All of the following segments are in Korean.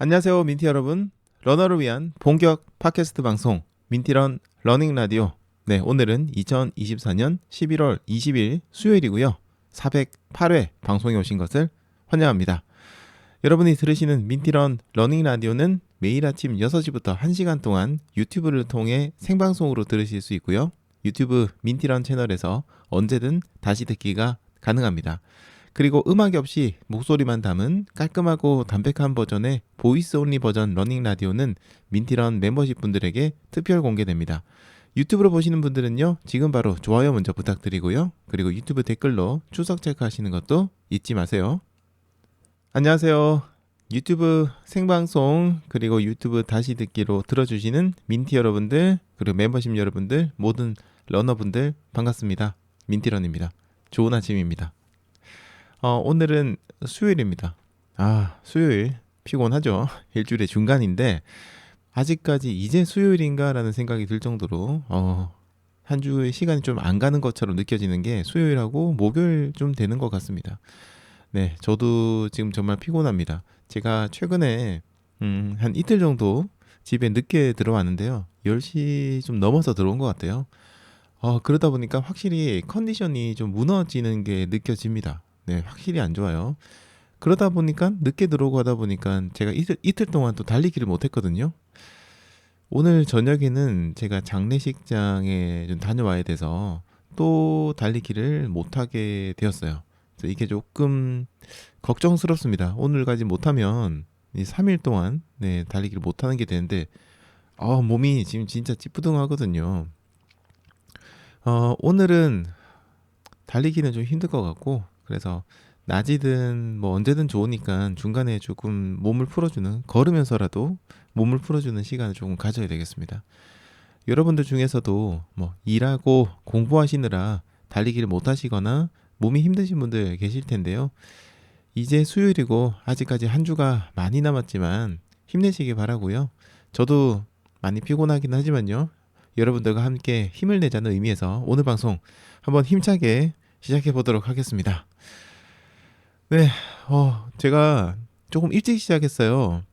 안녕하세요, 민티 여러분. 러너를 위한 본격 팟캐스트 방송 민티런 러닝 라디오. 네, 오늘은 2024년 11월 20일 수요일이고요. 408회 방송에 오신 것을 환영합니다. 여러분이 들으시는 민티런 러닝 라디오는 매일 아침 6시부터 1시간 동안 유튜브를 통해 생방송으로 들으실 수 있고요. 유튜브 민티런 채널에서 언제든 다시 듣기가 가능합니다. 그리고 음악이 없이 목소리만 담은 깔끔하고 담백한 버전의 보이스 온리 버전 러닝 라디오는 민티런 멤버십 분들에게 특별 공개됩니다. 유튜브로 보시는 분들은요, 지금 바로 좋아요 먼저 부탁드리고요. 그리고 유튜브 댓글로 추석 체크하시는 것도 잊지 마세요. 안녕하세요. 유튜브 생방송 그리고 유튜브 다시 듣기로 들어주시는 민티 여러분들 그리고 멤버십 여러분들 모든 러너분들 반갑습니다. 민티런입니다. 좋은 아침입니다. 오늘은 수요일입니다. 수요일 피곤하죠. 일주일의 중간인데 아직까지 이제 수요일인가라는 생각이 들 정도로 한 주의 시간이 좀 안 가는 것처럼 느껴지는 게 수요일하고 목요일 좀 되는 것 같습니다. 네, 저도 지금 정말 피곤합니다. 제가 최근에 한 이틀 정도 집에 늦게 들어왔는데요. 10시 좀 넘어서 들어온 것 같아요. 그러다 보니까 확실히 컨디션이 좀 무너지는 게 느껴집니다. 네, 확실히 안 좋아요. 그러다 보니까 늦게 들어오고 하다 보니까 제가 이틀 동안 또 달리기를 못 했거든요. 오늘 저녁에는 제가 장례식장에 좀 다녀와야 돼서 또 달리기를 못 하게 되었어요. 그래서 이게 조금 걱정스럽습니다. 오늘까지 못하면 이 3일 동안 네, 달리기를 못 하는 게 되는데 몸이 지금 진짜 찌뿌둥하거든요. 오늘은 달리기는 좀 힘들 것 같고 그래서 낮이든 뭐 언제든 좋으니까 중간에 조금 몸을 풀어주는 걸으면서라도 몸을 풀어주는 시간을 조금 가져야 되겠습니다. 여러분들 중에서도 뭐 일하고 공부하시느라 달리기를 못 하시거나 몸이 힘드신 분들 계실 텐데요. 이제 수요일이고 아직까지 한 주가 많이 남았지만 힘내시기 바라고요. 저도 많이 피곤하긴 하지만요. 여러분들과 함께 힘을 내자는 의미에서 오늘 방송 한번 힘차게 시작해 보도록 하겠습니다. 네, 제가 조금 일찍 시작했어요.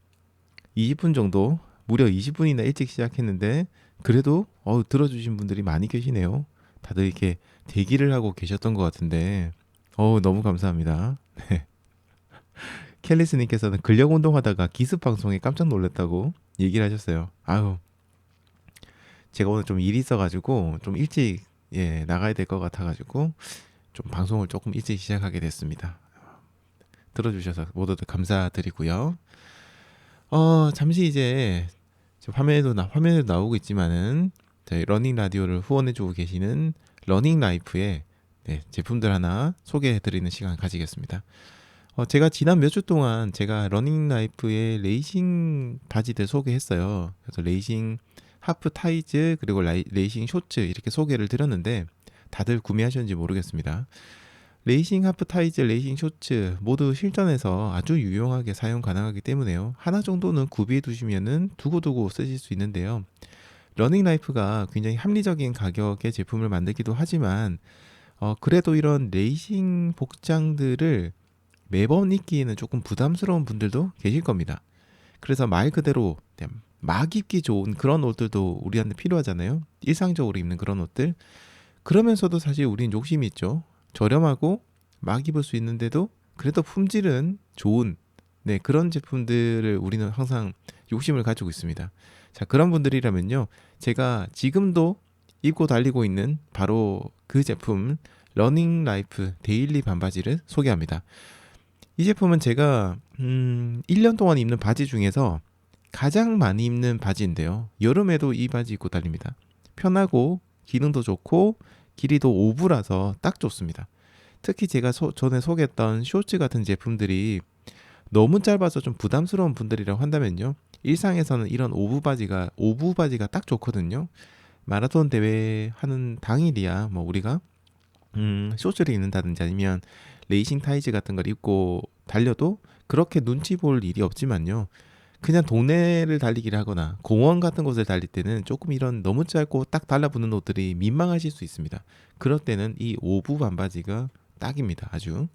20분 정도, 무려 20분이나 일찍 시작했는데 그래도 들어주신 분들이 많이 계시네요. 다들 이렇게 대기를 하고 계셨던 것 같은데 너무 감사합니다. 네. 켈리스님께서는 근력 운동하다가 기습 방송에 깜짝 놀랐다고 얘기를 하셨어요. 제가 오늘 좀 일이 있어가지고 좀 일찍 나가야 될 것 같아가지고 좀 방송을 조금 일찍 시작하게 됐습니다. 들어주셔서 모두들 감사드리고요. 잠시 이제 화면에도 나오고 있지만은 저희 러닝 라디오를 후원해주고 계시는 러닝 라이프의 제품들 하나 소개해드리는 시간 가지겠습니다. 제가 지난 몇 주 동안 제가 러닝 라이프의 레이싱 바지들 소개했어요. 그래서 레이싱 하프 타이즈 그리고 레이싱 쇼츠 이렇게 소개를 드렸는데 다들 구매하셨는지 모르겠습니다. 레이싱 하프 타이즈, 레이싱 쇼츠 모두 실전에서 아주 유용하게 사용 가능하기 때문에요. 하나 정도는 구비해 두시면은 두고두고 쓰실 수 있는데요. 러닝 라이프가 굉장히 합리적인 가격의 제품을 만들기도 하지만 그래도 이런 레이싱 복장들을 매번 입기에는 조금 부담스러운 분들도 계실 겁니다. 그래서 말 그대로 막 입기 좋은 그런 옷들도 우리한테 필요하잖아요. 일상적으로 입는 그런 옷들. 그러면서도 사실 우린 욕심이 있죠. 저렴하고 막 입을 수 있는데도 그래도 품질은 좋은 그런 제품들을 우리는 항상 욕심을 가지고 있습니다. 자, 그런 분들이라면요. 제가 지금도 입고 달리고 있는 바로 그 제품 러닝 라이프 데일리 반바지를 소개합니다. 이 제품은 제가 1년 동안 입는 바지 중에서 가장 많이 입는 바지인데요. 여름에도 이 바지 입고 달립니다. 편하고 기능도 좋고 길이도 오브라서 딱 좋습니다. 특히 제가 전에 소개했던 쇼츠 같은 제품들이 너무 짧아서 좀 부담스러운 분들이라고 한다면요. 일상에서는 이런 오브 바지가 딱 좋거든요. 마라톤 대회 하는 당일이야 뭐 우리가 쇼츠를 입는다든지 아니면 레이싱 타이즈 같은 걸 입고 달려도 그렇게 눈치 볼 일이 없지만요. 그냥 동네를 달리기를 하거나 공원 같은 곳을 달릴 때는 조금 이런 너무 짧고 딱 달라붙는 옷들이 민망하실 수 있습니다. 그럴 때는 이 오브 반바지가 딱입니다. 아주.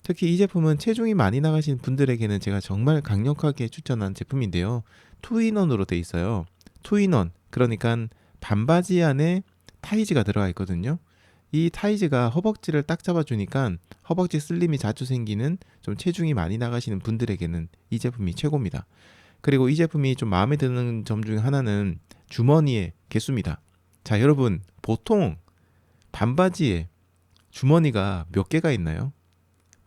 특히 이 제품은 체중이 많이 나가신 분들에게는 제가 정말 강력하게 추천한 제품인데요. 투인원으로 돼 있어요. 투인원, 그러니까 반바지 안에 타이즈가 들어가 있거든요. 이 타이즈가 허벅지를 딱 잡아주니까 허벅지 슬림이 자주 생기는 좀 체중이 많이 나가시는 분들에게는 이 제품이 최고입니다. 그리고 이 제품이 좀 마음에 드는 점 중에 하나는 주머니의 개수입니다. 자, 여러분, 보통 반바지에 주머니가 몇 개가 있나요?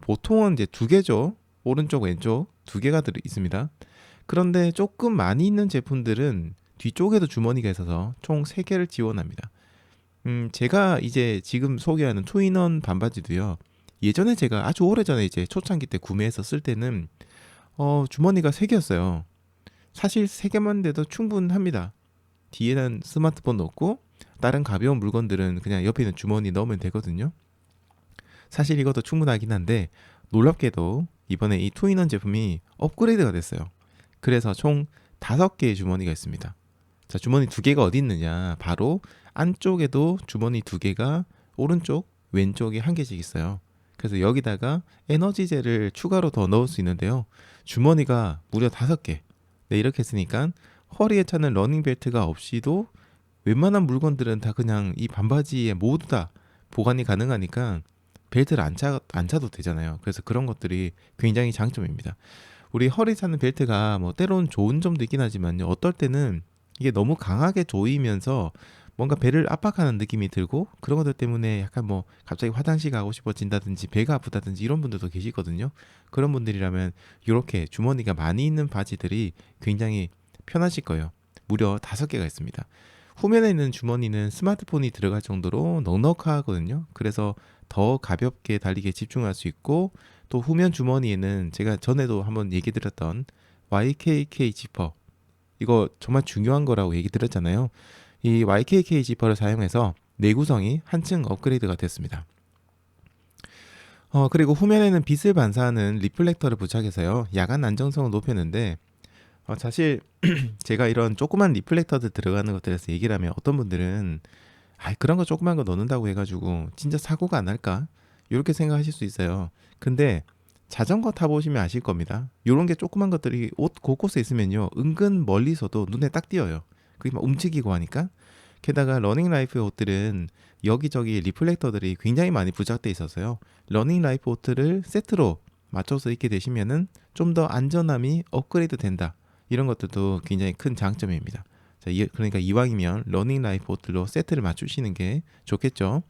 보통은 이제 두 개죠. 오른쪽, 왼쪽 두 개가 들어 있습니다. 그런데 조금 많이 있는 제품들은 뒤쪽에도 주머니가 있어서 총 3개를 지원합니다. 제가 이제 지금 소개하는 투인원 반바지도요. 예전에 제가 아주 오래전에 이제 초창기 때 구매해서 쓸 때는 주머니가 3개였어요. 사실 3개만 돼도 충분합니다. 뒤에는 스마트폰 넣고 다른 가벼운 물건들은 그냥 옆에 있는 주머니 넣으면 되거든요. 사실 이것도 충분하긴 한데 놀랍게도 이번에 이 투인원 제품이 업그레이드가 됐어요. 그래서 총 5개의 주머니가 있습니다. 자, 주머니 2개가 어디 있느냐? 바로 안쪽에도 주머니 2개가 오른쪽, 왼쪽에 1개씩 있어요. 그래서 여기다가 에너지젤을 추가로 더 넣을 수 있는데요. 주머니가 무려 5개. 네, 이렇게 했으니까 허리에 차는 러닝벨트가 없이도 웬만한 물건들은 다 그냥 이 반바지에 모두 다 보관이 가능하니까 벨트를 안 차도 되잖아요. 그래서 그런 것들이 굉장히 장점입니다. 우리 허리 차는 벨트가 뭐 때로는 좋은 점도 있긴 하지만요. 어떨 때는 이게 너무 강하게 조이면서 뭔가 배를 압박하는 느낌이 들고 그런 것들 때문에 약간 뭐 갑자기 화장실 가고 싶어진다든지 배가 아프다든지 이런 분들도 계시거든요. 그런 분들이라면 이렇게 주머니가 많이 있는 바지들이 굉장히 편하실 거예요. 무려 5개가 있습니다. 후면에 있는 주머니는 스마트폰이 들어갈 정도로 넉넉하거든요. 그래서 더 가볍게 달리기에 집중할 수 있고 또 후면 주머니에는 제가 전에도 한번 얘기 드렸던 YKK 지퍼, 이거 정말 중요한 거라고 얘기 드렸잖아요. 이 YKK 지퍼를 사용해서 내구성이 한층 업그레이드가 됐습니다. 그리고 후면에는 빛을 반사하는 리플렉터를 부착해서요. 야간 안정성을 높였는데 사실 제가 이런 조그만 리플렉터들 들어가는 것들에서 얘기를 하면 어떤 분들은 그런 거 조그만 거 넣는다고 해가지고 진짜 사고가 안 날까? 이렇게 생각하실 수 있어요. 근데 자전거 타보시면 아실 겁니다. 이런 게 조그만 것들이 옷 곳곳에 있으면요. 은근 멀리서도 눈에 딱 띄어요. 그게 막 움직이고 하니까. 게다가 러닝라이프의 옷들은 여기저기 리플렉터들이 굉장히 많이 부착돼 있어서요. 러닝라이프 옷들을 세트로 맞춰서 입게 되시면은 좀 더 안전함이 업그레이드 된다. 이런 것들도 굉장히 큰 장점입니다. 자, 그러니까 이왕이면 러닝라이프 옷들로 세트를 맞추시는 게 좋겠죠.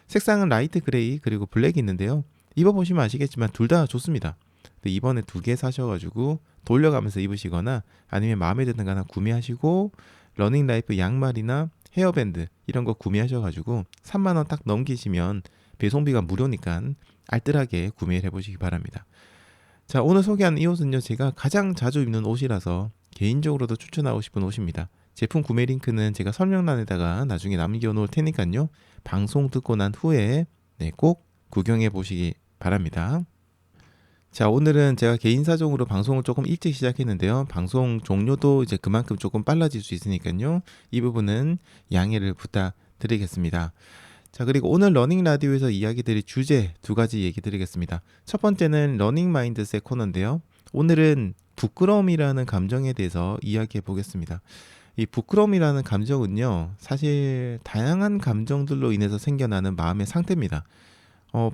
색상은 라이트 그레이 그리고 블랙이 있는데요. 입어보시면 아시겠지만 둘 다 좋습니다. 근데 이번에 2개 사셔가지고 돌려가면서 입으시거나 아니면 마음에 드는 거 하나 구매하시고 러닝라이프 양말이나 헤어밴드 이런 거 구매하셔가지고 3만 원 딱 넘기시면 배송비가 무료니까 알뜰하게 구매를 해보시기 바랍니다. 자, 오늘 소개한 이 옷은요, 제가 가장 자주 입는 옷이라서 개인적으로도 추천하고 싶은 옷입니다. 제품 구매 링크는 제가 설명란에다가 나중에 남겨놓을 테니까요. 방송 듣고 난 후에 꼭 구경해 보시기 바랍니다. 자, 오늘은 제가 개인 사정으로 방송을 조금 일찍 시작했는데요. 방송 종료도 이제 그만큼 조금 빨라질 수 있으니까요. 이 부분은 양해를 부탁드리겠습니다. 자, 그리고 오늘 러닝 라디오에서 이야기 드릴 주제 2가지 얘기 드리겠습니다. 첫 번째는 러닝 마인드셋 코너인데요. 오늘은 부끄러움이라는 감정에 대해서 이야기해 보겠습니다. 이 부끄러움이라는 감정은요, 사실 다양한 감정들로 인해서 생겨나는 마음의 상태입니다.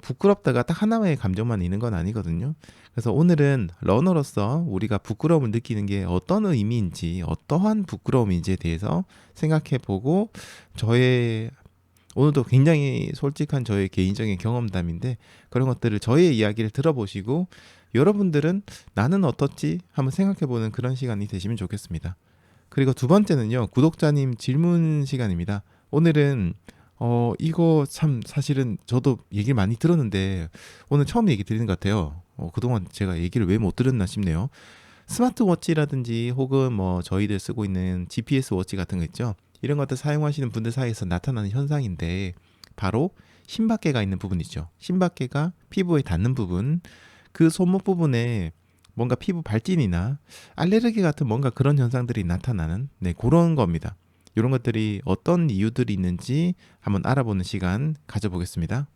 부끄럽다가 딱 하나의 감정만 있는 건 아니거든요. 그래서 오늘은 러너로서 우리가 부끄러움을 느끼는 게 어떤 의미인지, 어떠한 부끄러움인지에 대해서 생각해 보고, 오늘도 굉장히 솔직한 저의 개인적인 경험담인데, 그런 것들을 저의 이야기를 들어보시고, 여러분들은 나는 어떻지? 한번 생각해 보는 그런 시간이 되시면 좋겠습니다. 그리고 2번째는요, 구독자님 질문 시간입니다. 오늘은 이거 참 사실은 저도 얘기를 많이 들었는데 오늘 처음 얘기 드리는 것 같아요. 그동안 제가 얘기를 왜 못 들었나 싶네요. 스마트워치라든지 혹은 뭐 저희들 쓰고 있는 GPS 워치 같은 거 있죠. 이런 것들 사용하시는 분들 사이에서 나타나는 현상인데 바로 심박계가 있는 부분 있죠. 심박계가 피부에 닿는 부분, 그 손목 부분에 뭔가 피부 발진이나 알레르기 같은 뭔가 그런 현상들이 나타나는 그런 겁니다. 이런 것들이 어떤 이유들이 있는지 한번 알아보는 시간 가져보겠습니다.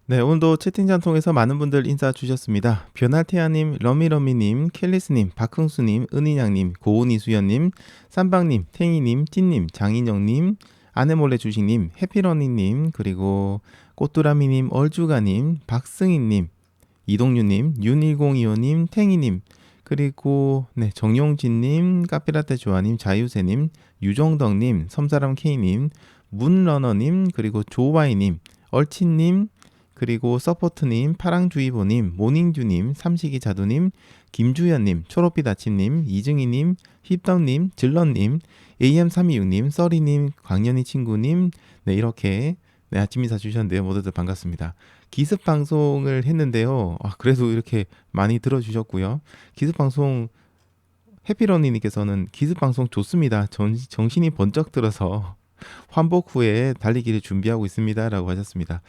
네, 오늘도 채팅창 통해서 많은 분들 인사 주셨습니다. 변할태아님, 러미러미님, 켈리스님, 박흥수님, 은인양님, 고은이수연님, 쌈방님, 탱이님, 찐님, 장인영님, 아내몰래 주식님, 해피러니님, 그리고 꽃두라미님, 얼주가님, 박승희님, 이동유님, 윤1025님, 탱이님, 그리고 네, 정용진님, 카페라떼 조아님, 자유세님, 유정덕님, 섬사람 K님, 문러너님, 그리고 조와이님, 얼친님, 그리고 서포트님, 파랑주의보님, 모닝주님, 삼식이자두님, 김주현님, 초록빛 아침님, 이증희님, 힙덕님, 질런님, AM326님, 써리님, 광년이 친구님, 네 이렇게 네, 아침 인사 주셨는데요. 모두들 반갑습니다. 기습 방송을 했는데요. 그래도 이렇게 많이 들어주셨고요. 기습 방송 해피러니님께서는 기습 방송 좋습니다. 정신이 번쩍 들어서 환복 후에 달리기를 준비하고 있습니다라고 하셨습니다.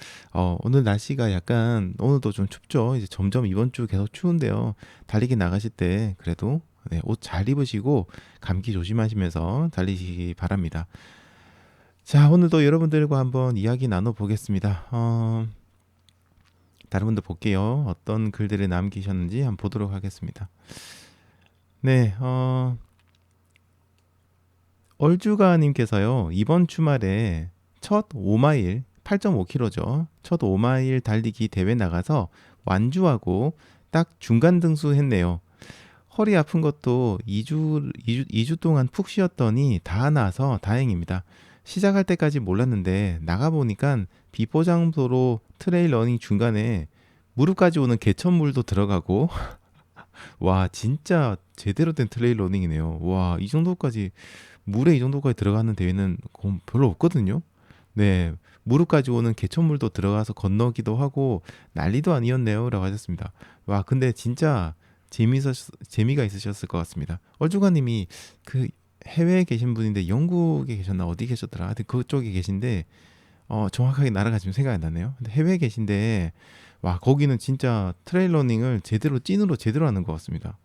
오늘 날씨가 약간 오늘도 좀 춥죠. 이제 점점 이번 주 계속 추운데요. 달리기 나가실 때 그래도 네, 옷 잘 입으시고 감기 조심하시면서 달리시기 바랍니다. 자, 오늘도 여러분들과 한번 이야기 나눠보겠습니다. 다른 분들 볼게요. 어떤 글들을 남기셨는지 한번 보도록 하겠습니다. 네, 얼주가님께서요. 이번 주말에 첫 5마일 8.5km죠. 첫 5마일 달리기 대회 나가서 완주하고 딱 중간 등수했네요. 허리 아픈 것도 2주 동안 푹 쉬었더니 다 나아서 다행입니다. 시작할 때까지 몰랐는데 나가보니까 비포장도로 트레일 러닝 중간에 무릎까지 오는 개천물도 들어가고 와 진짜 제대로 된 트레일 러닝이네요. 와 이 정도까지 물에 이 정도까지 들어가는 대회는 별로 없거든요. 네, 무릎까지 오는 개천물도 들어가서 건너기도 하고 난리도 아니었네요 라고 하셨습니다. 와 근데 진짜 재미가 있으셨을 것 같습니다. 얼주가님이 그 해외에 계신 분인데 영국에 계셨나 어디 계셨더라 하여튼 그쪽에 계신데 정확하게 나라가 지금 생각이 안 나네요. 근데 해외에 계신데 와 거기는 진짜 트레일 러닝을 찐으로 제대로 하는 것 같습니다.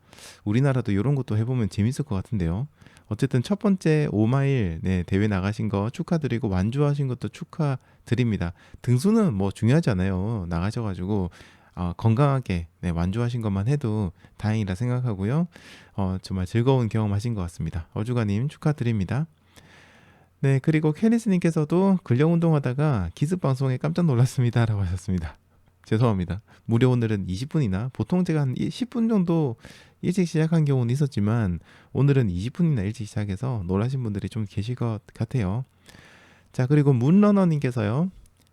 우리나라도 이런 것도 해보면 재밌을 것 같은데요. 어쨌든 첫 번째 5마일 네, 대회 나가신 거 축하드리고 완주하신 것도 축하드립니다. 등수는 뭐 중요하지 않아요. 나가셔가지고 건강하게 네, 완주하신 것만 해도 다행이라 생각하고요. 정말 즐거운 경험하신 것 같습니다. 어주가님 축하드립니다. 네, 그리고 캐리스님께서도 근력 운동하다가 기습 방송에 깜짝 놀랐습니다라고 하셨습니다. 죄송합니다. 무려 오늘은 20분이나 보통 제가 한 10분 정도 일찍 시작한 경우는 있었지만 오늘은 20분이나 일찍 시작해서 놀라신 분들이 좀 계실 것 같아요. 자, 그리고 문러너님께서요.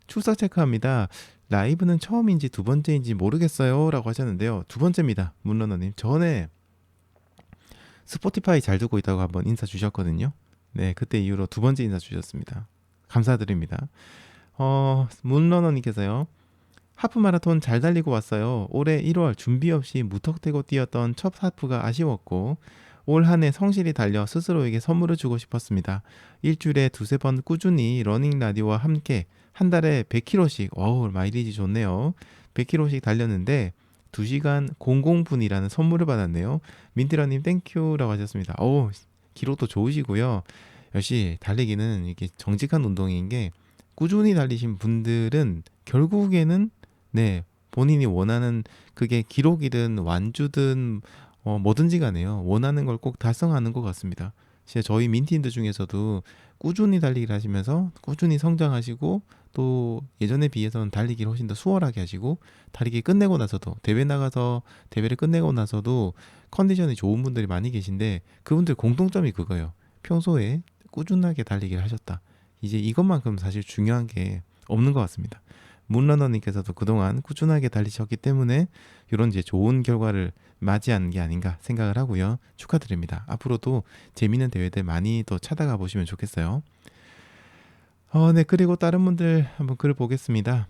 출석 체크합니다. 라이브는 처음인지 두 번째인지 모르겠어요 라고 하셨는데요. 두 번째입니다. 문러너님. 전에 스포티파이 잘 듣고 있다고 한번 인사 주셨거든요. 네, 그때 이후로 두 번째 인사 주셨습니다. 감사드립니다. 문러너님께서요. 하프 마라톤 잘 달리고 왔어요. 올해 1월 준비 없이 무턱대고 뛰었던 첫 하프가 아쉬웠고 올 한 해 성실히 달려 스스로에게 선물을 주고 싶었습니다. 일주일에 두세 번 꾸준히 러닝 라디오와 함께 한 달에 100km씩 마일리지 좋네요. 100km씩 달렸는데 2시간 00분이라는 선물을 받았네요. 민트라님 땡큐라고 하셨습니다. 기록도 좋으시고요. 역시 달리기는 이게 정직한 운동인 게 꾸준히 달리신 분들은 결국에는 네, 본인이 원하는 그게 기록이든 완주든 뭐든지 간에요. 원하는 걸 꼭 달성하는 것 같습니다. 진짜 저희 민티인들 중에서도 꾸준히 달리기를 하시면서 꾸준히 성장하시고 또 예전에 비해서는 달리기를 훨씬 더 수월하게 하시고 달리기 끝내고 나서도 대회 나가서 대회를 끝내고 나서도 컨디션이 좋은 분들이 많이 계신데 그분들 공통점이 그거예요. 평소에 꾸준하게 달리기를 하셨다. 이제 이것만큼 사실 중요한 게 없는 것 같습니다. 문러너님께서도 그동안 꾸준하게 달리셨기 때문에 이런 이제 좋은 결과를 맞이한 게 아닌가 생각을 하고요. 축하드립니다. 앞으로도 재미있는 대회들 많이 또 찾아가 보시면 좋겠어요. 네, 그리고 다른 분들 한번 글 보겠습니다.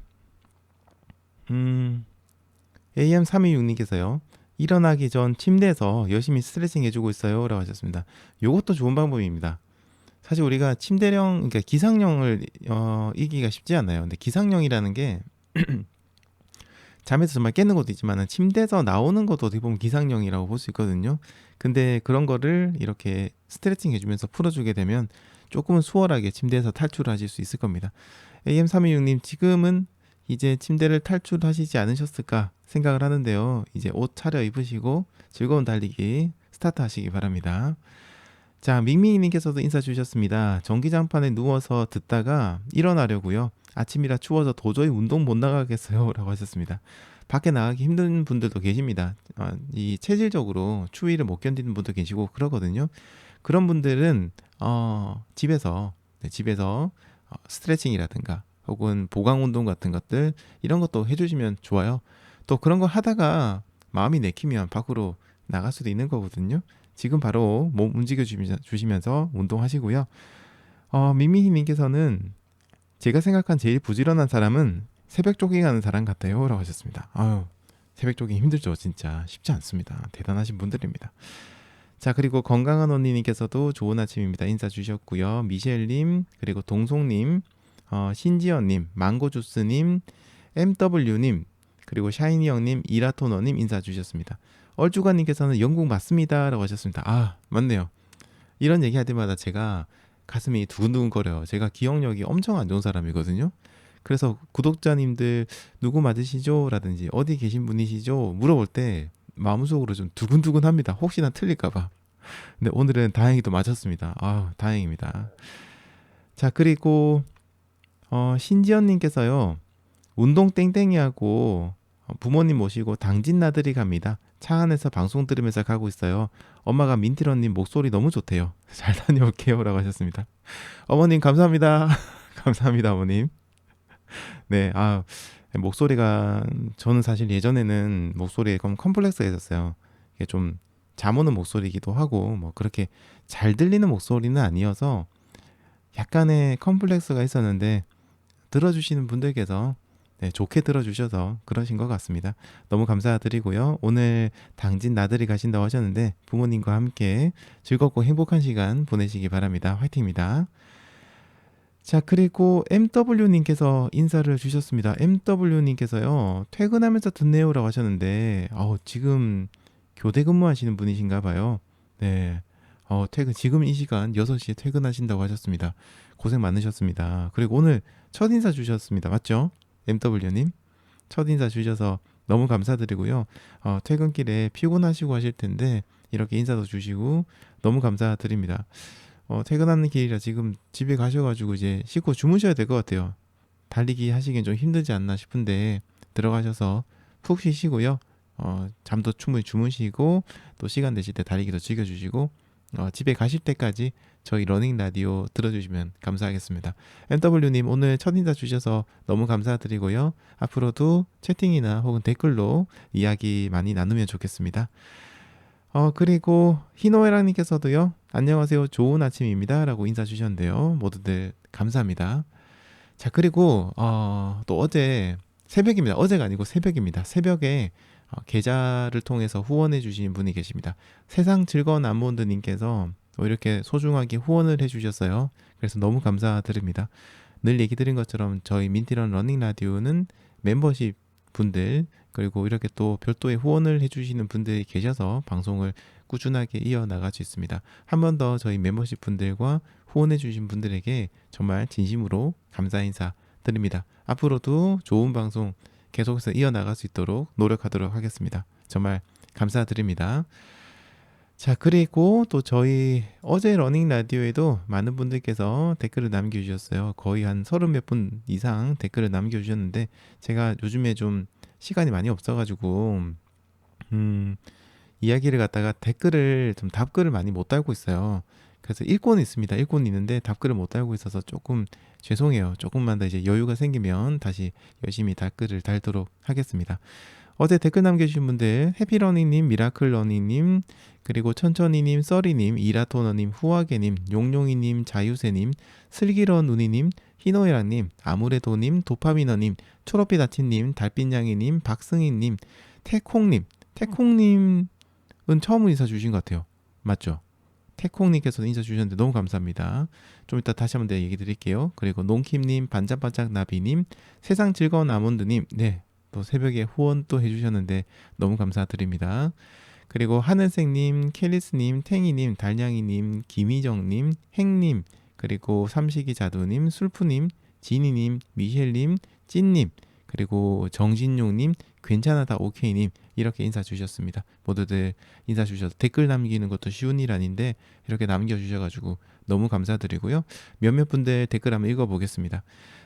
AM326님께서요. 일어나기 전 침대에서 열심히 스트레칭 해주고 있어요 라고 하셨습니다. 이것도 좋은 방법입니다. 사실 우리가 그러니까 기상령을 이기기가 쉽지 않아요. 근데 기상령이라는 게 잠에서 정말 깨는 것도 있지만 침대에서 나오는 것도 어떻게 보면 기상령이라고 볼 수 있거든요. 근데 그런 거를 이렇게 스트레칭 해주면서 풀어주게 되면 조금은 수월하게 침대에서 탈출을 하실 수 있을 겁니다. AM326님 지금은 이제 침대를 탈출하시지 않으셨을까 생각을 하는데요. 이제 옷 차려 입으시고 즐거운 달리기 스타트 하시기 바랍니다. 자, 밍밍이님께서도 인사 주셨습니다. 전기장판에 누워서 듣다가 일어나려고요. 아침이라 추워서 도저히 운동 못 나가겠어요. 라고 하셨습니다. 밖에 나가기 힘든 분들도 계십니다. 이 체질적으로 추위를 못 견디는 분도 계시고 그러거든요. 그런 분들은 집에서 스트레칭이라든가 혹은 보강 운동 같은 것들 이런 것도 해주시면 좋아요. 또 그런 거 하다가 마음이 내키면 밖으로 나갈 수도 있는 거거든요. 지금 바로 몸 움직여 주시면서 운동하시고요. 미미희님께서는 제가 생각한 제일 부지런한 사람은 새벽 조깅하는 사람 같아요. 라고 하셨습니다. 아유, 새벽 조깅 힘들죠. 진짜 쉽지 않습니다. 대단하신 분들입니다. 자, 그리고 건강한 언니님께서도 좋은 아침입니다. 인사 주셨고요. 미셸님, 그리고 동송님, 신지연님, 망고주스님, MW님, 그리고 샤이니 형님, 이라토너님 인사 주셨습니다. 얼주가님께서는 영국 맞습니다. 라고 하셨습니다. 아, 맞네요. 이런 얘기 할 때마다 제가 가슴이 두근두근거려요. 제가 기억력이 엄청 안 좋은 사람이거든요. 그래서 구독자님들 누구 맞으시죠? 라든지 어디 계신 분이시죠? 물어볼 때 마음속으로 좀 두근두근합니다. 혹시나 틀릴까봐. 근데 오늘은 다행히도 맞았습니다. 아, 다행입니다. 자, 그리고 신지연님께서요. 운동 땡땡이하고 부모님 모시고 당진 나들이 갑니다. 차 안에서 방송 들으면서 가고 있어요. 엄마가 민트런님 목소리 너무 좋대요. 잘 다녀올게요. 라고 하셨습니다. 어머님 감사합니다. 감사합니다 어머님. 네, 목소리가 저는 사실 예전에는 목소리에 컴플렉스가 있었어요. 이게 좀 잠 오는 목소리이기도 하고 뭐 그렇게 잘 들리는 목소리는 아니어서 약간의 컴플렉스가 있었는데 들어주시는 분들께서 네, 좋게 들어주셔서 그러신 것 같습니다. 너무 감사드리고요. 오늘 당진 나들이 가신다고 하셨는데 부모님과 함께 즐겁고 행복한 시간 보내시기 바랍니다. 화이팅입니다. 자, 그리고 MW님께서 인사를 주셨습니다. MW님께서요, 퇴근하면서 듣네요 라고 하셨는데, 지금 교대 근무하시는 분이신가 봐요. 네. 지금 이 시간 6시에 퇴근하신다고 하셨습니다. 고생 많으셨습니다. 그리고 오늘 첫 인사 주셨습니다. 맞죠? MW님. 첫 인사 주셔서 너무 감사드리고요. 퇴근길에 피곤하시고 하실 텐데, 이렇게 인사도 주시고, 너무 감사드립니다. 퇴근하는 길이라 지금 집에 가셔가지고 이제 씻고 주무셔야 될 것 같아요. 달리기 하시기엔 좀 힘들지 않나 싶은데 들어가셔서 푹 쉬시고요. 잠도 충분히 주무시고 또 시간 되실 때 달리기도 즐겨주시고 집에 가실 때까지 저희 러닝 라디오 들어주시면 감사하겠습니다. MW님 오늘 첫 인사 주셔서 너무 감사드리고요. 앞으로도 채팅이나 혹은 댓글로 이야기 많이 나누면 좋겠습니다. 그리고 희노애랑님께서도요. 안녕하세요. 좋은 아침입니다. 라고 인사 주셨는데요. 모두들 감사합니다. 자, 그리고 또 어제 새벽입니다. 어제가 아니고 새벽입니다. 새벽에 계좌를 통해서 후원해 주신 분이 계십니다. 세상 즐거운 안몬드님께서 이렇게 소중하게 후원을 해 주셨어요. 그래서 너무 감사드립니다. 늘 얘기 드린 것처럼 저희 민티런 러닝 라디오는 멤버십 분들 그리고 이렇게 또 별도의 후원을 해주시는 분들이 계셔서 방송을 꾸준하게 이어나갈 수 있습니다. 한 번 더 저희 멤버십 분들과 후원해주신 분들에게 정말 진심으로 감사 인사 드립니다. 앞으로도 좋은 방송 계속해서 이어나갈 수 있도록 노력하도록 하겠습니다. 정말 감사드립니다. 자, 그리고 또 저희 어제 러닝 라디오에도 많은 분들께서 댓글을 남겨주셨어요. 거의 한 30몇 분 이상 댓글을 남겨주셨는데 제가 요즘에 좀 시간이 많이 없어가지고 이야기를 갖다가 댓글을 좀 답글을 많이 못 달고 있어요. 그래서 읽고는 있습니다. 읽고는 있는데 답글을 못 달고 있어서 조금 죄송해요. 조금만 더 이제 여유가 생기면 다시 열심히 댓글을 달도록 하겠습니다. 어제 댓글 남겨주신 분들 해피러닝님, 미라클러닝님, 그리고 천천히님, 써리님, 이라토너님, 후아게님, 용용이님, 자유세님, 슬기러 누니님, 희노애랑님, 아무래도님, 도파미너님, 초록빛 아치님, 달빛냥이님, 박승희님, 태콩님은 처음 인사 주신 것 같아요. 맞죠? 태콩님께서 인사 주셨는데 너무 감사합니다. 좀 이따 다시 한번 얘기 드릴게요. 그리고 농킴님, 반짝반짝 나비님, 세상 즐거운 아몬드님, 네, 또 새벽에 후원 또 해주셨는데 너무 감사드립니다. 그리고 하늘색님, 켈리스님, 탱이님, 달냥이님, 김희정님, 행님, 그리고 삼식이 자두님, 술푸님, 지니님, 미셸님, 찐님, 그리고 정진용님, 괜찮아다 오케이님 이렇게 인사 주셨습니다. 모두들 인사 주셔서 댓글 남기는 것도 쉬운 일 아닌데 이렇게 남겨주셔가지고 너무 감사드리고요. 몇몇 분들 댓글 한번 읽어보겠습니다.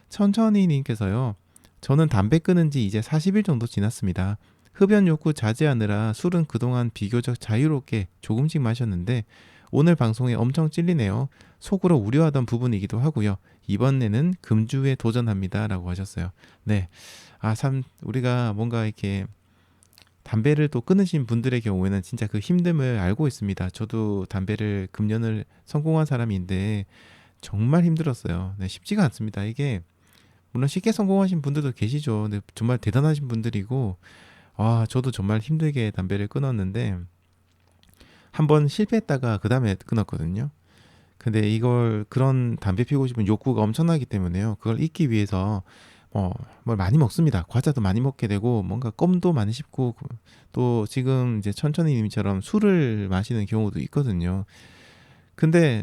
천천히님께서요. 저는 담배 끊은 지 이제 40일 정도 지났습니다. 흡연 욕구 자제하느라 술은 그동안 비교적 자유롭게 조금씩 마셨는데 오늘 방송에 엄청 찔리네요. 속으로 우려하던 부분이기도 하고요. 이번에는 금주에 도전합니다. 라고 하셨어요. 네. 참, 우리가 뭔가 이렇게 담배를 또 끊으신 분들의 경우에는 진짜 그 힘듦을 알고 있습니다. 저도 담배를 금연을 성공한 사람인데 정말 힘들었어요. 네, 쉽지가 않습니다. 이게 물론 쉽게 성공하신 분들도 계시죠. 근데 정말 대단하신 분들이고 저도 정말 힘들게 담배를 끊었는데 한번 실패했다가 그 다음에 끊었거든요. 근데 이걸 그런 담배 피우고 싶은 욕구가 엄청나기 때문에요. 그걸 잊기 위해서 뭘 많이 먹습니다. 과자도 많이 먹게 되고 뭔가 껌도 많이 씹고 또 지금 이제 천천히 님처럼 술을 마시는 경우도 있거든요. 근데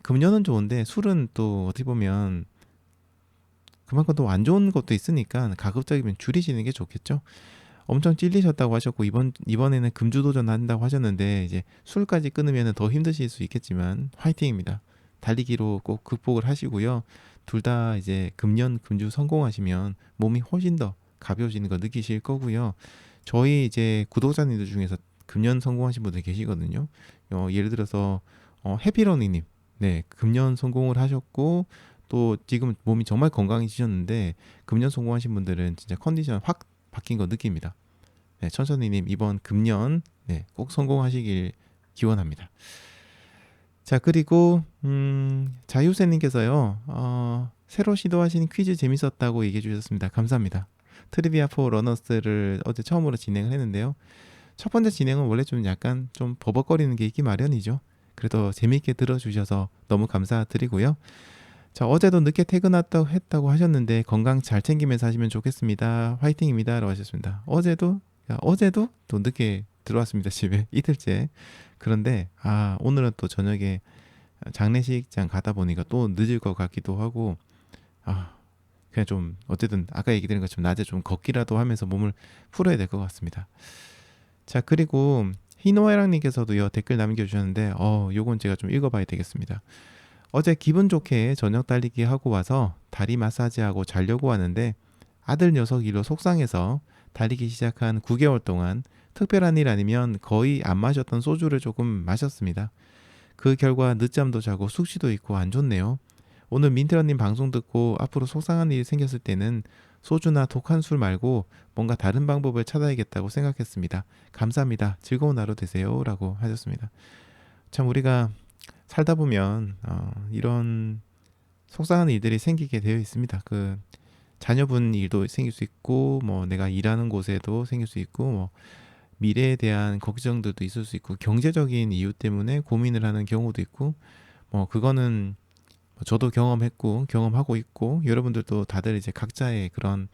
금연은 좋은데 술은 또 어떻게 보면 그만큼 또 안 좋은 것도 있으니까 가급적이면 줄이시는 게 좋겠죠. 엄청 찔리셨다고 하셨고 이번에는 금주 도전한다고 하셨는데 이제 술까지 끊으면 더 힘드실 수 있겠지만 화이팅입니다. 달리기로 꼭 극복을 하시고요. 둘 다 이제 금연 금주 성공하시면 몸이 훨씬 더 가벼워지는 거 느끼실 거고요. 저희 이제 구독자님들 중에서 금연 성공하신 분들 계시거든요. 예를 들어서 해피러니님, 네 금연 성공을 하셨고 또 지금 몸이 정말 건강해지셨는데 금연 성공하신 분들은 진짜 컨디션 확 바뀐 거 느낍니다. 네, 천천히님 이번 금년 꼭 성공하시길 기원합니다. 자 그리고 자유세님께서요 새로 시도하신 퀴즈 재밌었다고 얘기해 주셨습니다. 감사합니다. 트리비아 포 러너스를 어제 처음으로 진행을 했는데요. 첫 번째 진행은 원래 좀 약간 좀 버벅거리는 게 있기 마련이죠. 그래도 재미있게 들어주셔서 너무 감사드리고요. 자 어제도 늦게 퇴근했다고 하셨는데 건강 잘 챙기면서 하시면 좋겠습니다. 화이팅입니다. 라고 하셨습니다. 어제도 또 늦게 들어왔습니다. 집에 이틀째. 그런데 오늘은 또 저녁에 장례식장 가다 보니까 또 늦을 것 같기도 하고 그냥 좀 어쨌든 아까 얘기 드린 것처럼 낮에 좀 걷기라도 하면서 몸을 풀어야 될 것 같습니다. 자 그리고 희노애랑님께서도요 댓글 남겨주셨는데 요건 제가 좀 읽어봐야 되겠습니다. 어제 기분 좋게 저녁 달리기 하고 와서 다리 마사지하고 자려고 하는데 아들 녀석 일로 속상해서 달리기 시작한 9개월 동안 특별한 일 아니면 거의 안 마셨던 소주를 조금 마셨습니다. 그 결과 늦잠도 자고 숙취도 있고 안 좋네요. 오늘 민트라님 방송 듣고 앞으로 속상한 일이 생겼을 때는 소주나 독한 술 말고 뭔가 다른 방법을 찾아야겠다고 생각했습니다. 감사합니다. 즐거운 하루 되세요. 라고 하셨습니다. 참 우리가 살다 보면 이런 속상한 일들이 생기게 되어 있습니다. 그 자녀분 일도 생길 수 있고 뭐 내가 일하는 곳에도 생길 수 있고 뭐 미래에 대한 걱정들도 있을 수 있고 경제적인 이유 때문에 고민을 하는 경우도 있고 뭐 그거는 저도 경험했고 경험하고 있고 여러분들도 다들 이제 각자의 그런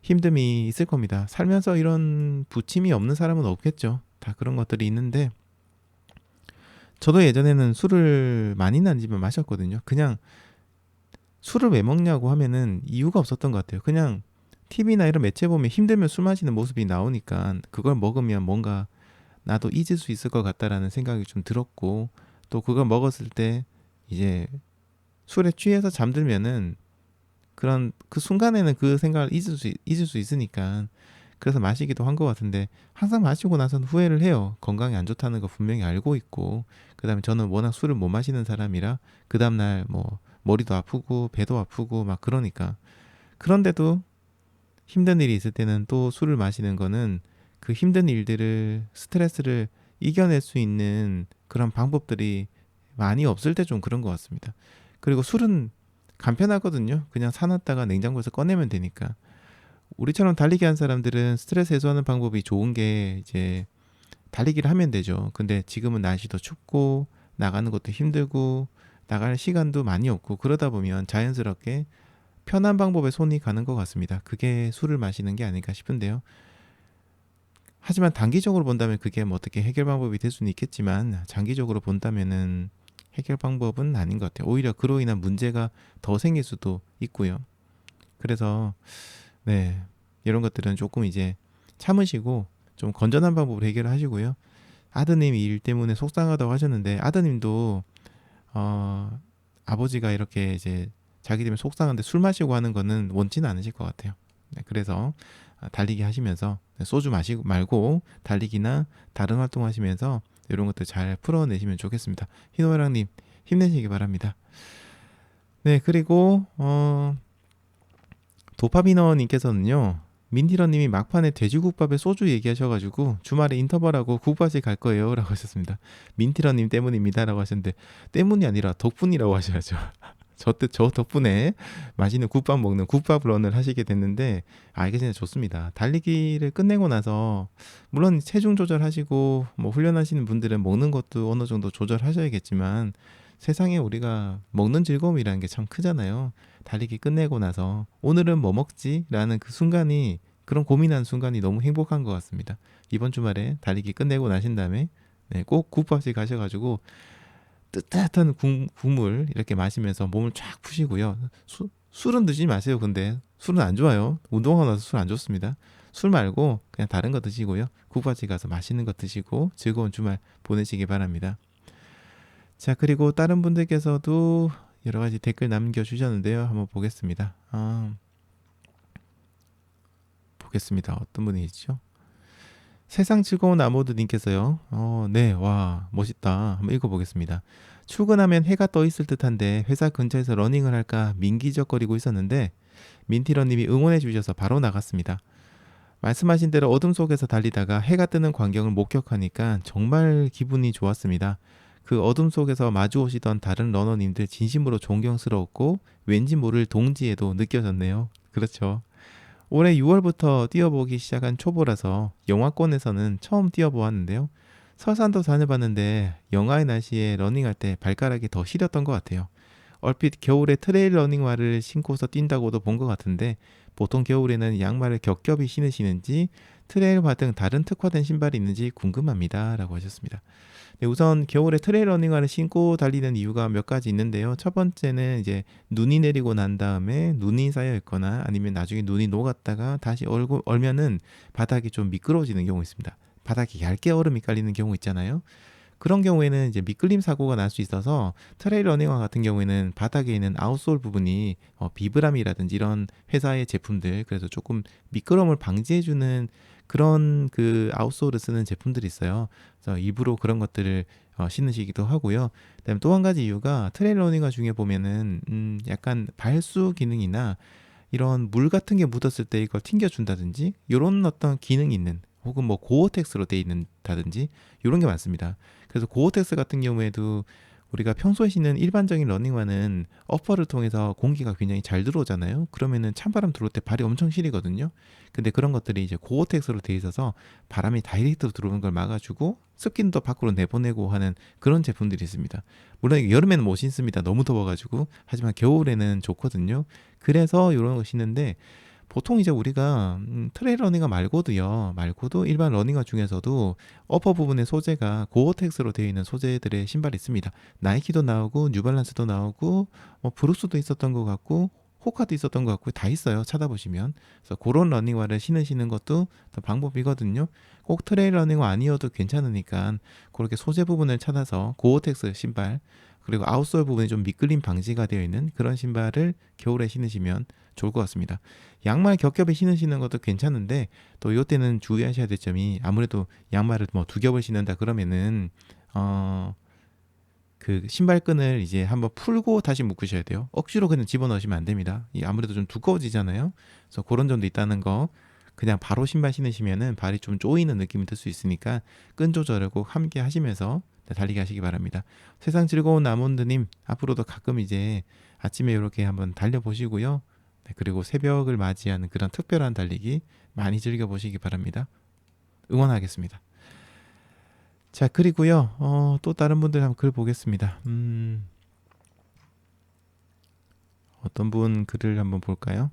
힘듦이 있을 겁니다. 살면서 이런 부침이 없는 사람은 없겠죠. 다 그런 것들이 있는데 저도 예전에는 술을 많이는 아니지만 마셨거든요. 그냥 술을 왜 먹냐고 하면은 이유가 없었던 것 같아요. 그냥 TV나 이런 매체 보면 힘들면 술 마시는 모습이 나오니까 그걸 먹으면 뭔가 나도 잊을 수 있을 것 같다라는 생각이 좀 들었고 또 그걸 먹었을 때 이제 술에 취해서 잠들면은 그런 그 순간에는 그 생각을 잊을 수 있으니까 그래서 마시기도 한 것 같은데 항상 마시고 나서는 후회를 해요. 건강에 안 좋다는 거 분명히 알고 있고 그다음에 저는 워낙 술을 못 마시는 사람이라 그 다음날 뭐 머리도 아프고 배도 아프고 막 그러니까 그런데도 힘든 일이 있을 때는 또 술을 마시는 거는 그 힘든 일들을 스트레스를 이겨낼 수 있는 그런 방법들이 많이 없을 때 좀 그런 것 같습니다. 그리고 술은 간편하거든요. 그냥 사놨다가 냉장고에서 꺼내면 되니까. 우리처럼 달리기 한 사람들은 스트레스 해소하는 방법이 좋은 게 이제 달리기를 하면 되죠. 근데 지금은 날씨도 춥고 나가는 것도 힘들고 나갈 시간도 많이 없고 그러다 보면 자연스럽게 편한 방법에 손이 가는 것 같습니다. 그게 술을 마시는 게 아닐까 싶은데요. 하지만 단기적으로 본다면 그게 뭐 어떻게 해결 방법이 될 수는 있겠지만 장기적으로 본다면은 해결 방법은 아닌 것 같아요. 오히려 그로 인한 문제가 더 생길 수도 있고요. 그래서 네 이런 것들은 조금 이제 참으시고 좀 건전한 방법으로 해결을 하시고요. 아드님이 일 때문에 속상하다고 하셨는데 아드님도 아버지가 이렇게 이제 자기 때문에 속상한데 술 마시고 하는 거는 원치는 않으실 것 같아요. 네, 그래서 달리기 하시면서 소주 마시고 말고 달리기나 다른 활동 하시면서 이런 것들 잘 풀어내시면 좋겠습니다. 희노애락님 힘내시기 바랍니다. 네, 그리고 도파비너님께서는요. 민디러님이 막판에 돼지국밥에 소주 얘기하셔가지고 주말에 인터벌하고 국밥집 갈 거예요 라고 하셨습니다. 민티러님 때문입니다 라고 하셨는데 때문이 아니라 덕분이라고 하셔야죠. 저 덕분에 맛있는 국밥 먹는 국밥 런을 하시게 됐는데 이게 진짜 좋습니다. 달리기를 끝내고 나서 물론 체중 조절하시고 뭐 훈련하시는 분들은 먹는 것도 어느 정도 조절하셔야겠지만 세상에 우리가 먹는 즐거움이라는 게 참 크잖아요. 달리기 끝내고 나서 오늘은 뭐 먹지? 라는 그 순간이 그런 고민하는 순간이 너무 행복한 것 같습니다. 이번 주말에 달리기 끝내고 나신 다음에 꼭 국밥집 가셔가지고 뜨뜻한 국물 이렇게 마시면서 몸을 쫙 푸시고요. 술은 드시지 마세요. 근데 술은 안 좋아요. 운동하고 나서 술 안 좋습니다. 술 말고 그냥 다른 거 드시고요. 국밥집 가서 맛있는 거 드시고 즐거운 주말 보내시기 바랍니다. 자, 그리고 다른 분들께서도 여러 가지 댓글 남겨주셨는데요. 한번 보겠습니다. 보겠습니다. 어떤 분이 있죠? 세상 즐거운 아모드님께서요. 네, 와, 멋있다. 한번 읽어보겠습니다. 출근하면 해가 떠 있을 듯한데 회사 근처에서 러닝을 할까 민기적거리고 있었는데 민티러님이 응원해 주셔서 바로 나갔습니다. 말씀하신 대로 어둠 속에서 달리다가 해가 뜨는 광경을 목격하니까 정말 기분이 좋았습니다. 그 어둠 속에서 마주 오시던 다른 러너님들 진심으로 존경스러웠고 왠지 모를 동지에도 느껴졌네요. 그렇죠. 올해 6월부터 뛰어보기 시작한 초보라서 영하권에서는 처음 뛰어보았는데요. 설산도 다녀봤는데 영하의 날씨에 러닝할 때 발가락이 더 시렸던 것 같아요. 얼핏 겨울에 트레일 러닝화를 신고서 뛴다고도 본 것 같은데 보통 겨울에는 양말을 겹겹이 신으시는지 트레일화 등 다른 특화된 신발이 있는지 궁금합니다. 라고 하셨습니다. 네, 우선 겨울에 트레일 러닝화를 신고 달리는 이유가 몇 가지 있는데요. 첫 번째는 이제 눈이 내리고 난 다음에 눈이 쌓여 있거나 아니면 나중에 눈이 녹았다가 다시 얼면은 바닥이 좀 미끄러워지는 경우 있습니다. 바닥에 얇게 얼음이 깔리는 경우 있잖아요. 그런 경우에는 이제 미끌림 사고가 날 수 있어서 트레일 러닝화 같은 경우에는 바닥에 있는 아웃솔 부분이 비브람이라든지 이런 회사의 제품들 그래서 조금 미끄럼을 방지해주는 그런 그 아웃솔을 쓰는 제품들이 있어요. 그래서 일부러 그런 것들을 신으시기도 하고요. 그다음에 또 한 가지 이유가 트레일 러닝화 중에 보면은 약간 발수 기능이나 이런 물 같은 게 묻었을 때 이걸 튕겨준다든지 이런 어떤 기능이 있는 혹은 뭐 고어텍스로 돼 있는다든지 이런 게 많습니다. 그래서 고어텍스 같은 경우에도 우리가 평소에 신는 일반적인 러닝화는 어퍼를 통해서 공기가 굉장히 잘 들어오잖아요. 그러면은 찬바람 들어올 때 발이 엄청 시리거든요. 근데 그런 것들이 이제 고어텍스로 돼 있어서 바람이 다이렉트로 들어오는 걸 막아주고 습기도 밖으로 내보내고 하는 그런 제품들이 있습니다. 물론 여름에는 못 신습니다. 너무 더워가지고. 하지만 겨울에는 좋거든요. 그래서 이런 거 신는데 보통 이제 우리가 트레일 러닝화 말고도 일반 러닝화 중에서도 어퍼 부분의 소재가 고어텍스로 되어 있는 소재들의 신발이 있습니다. 나이키도 나오고 뉴발란스도 나오고 뭐 브루스도 있었던 것 같고 호카도 있었던 것 같고 다 있어요. 찾아보시면. 그래서 그런 러닝화를 신으시는 것도 방법이거든요. 꼭 트레일 러닝화 아니어도 괜찮으니까 그렇게 소재 부분을 찾아서 고어텍스 신발 그리고 아웃솔 부분이 좀 미끌림 방지가 되어 있는 그런 신발을 겨울에 신으시면 좋을 것 같습니다. 양말 겹겹이 신으시는 것도 괜찮은데 또 이때는 주의하셔야 될 점이 아무래도 양말을 뭐 두 겹을 신는다 그러면은 그 신발끈을 이제 한번 풀고 다시 묶으셔야 돼요. 억지로 그냥 집어넣으시면 안 됩니다. 아무래도 좀 두꺼워지잖아요. 그래서 그런 점도 있다는 거 그냥 바로 신발 신으시면은 발이 좀 쪼이는 느낌이 들 수 있으니까 끈 조절을 꼭 함께 하시면서 달리기 하시기 바랍니다. 세상 즐거운 아몬드님 앞으로도 가끔 이제 아침에 이렇게 한번 달려보시고요. 그리고 새벽을 맞이하는 그런 특별한 달리기 많이 즐겨보시기 바랍니다. 응원하겠습니다. 자, 그리고요. 또 다른 분들 한번 글 보겠습니다. 어떤 분 글을 한번 볼까요?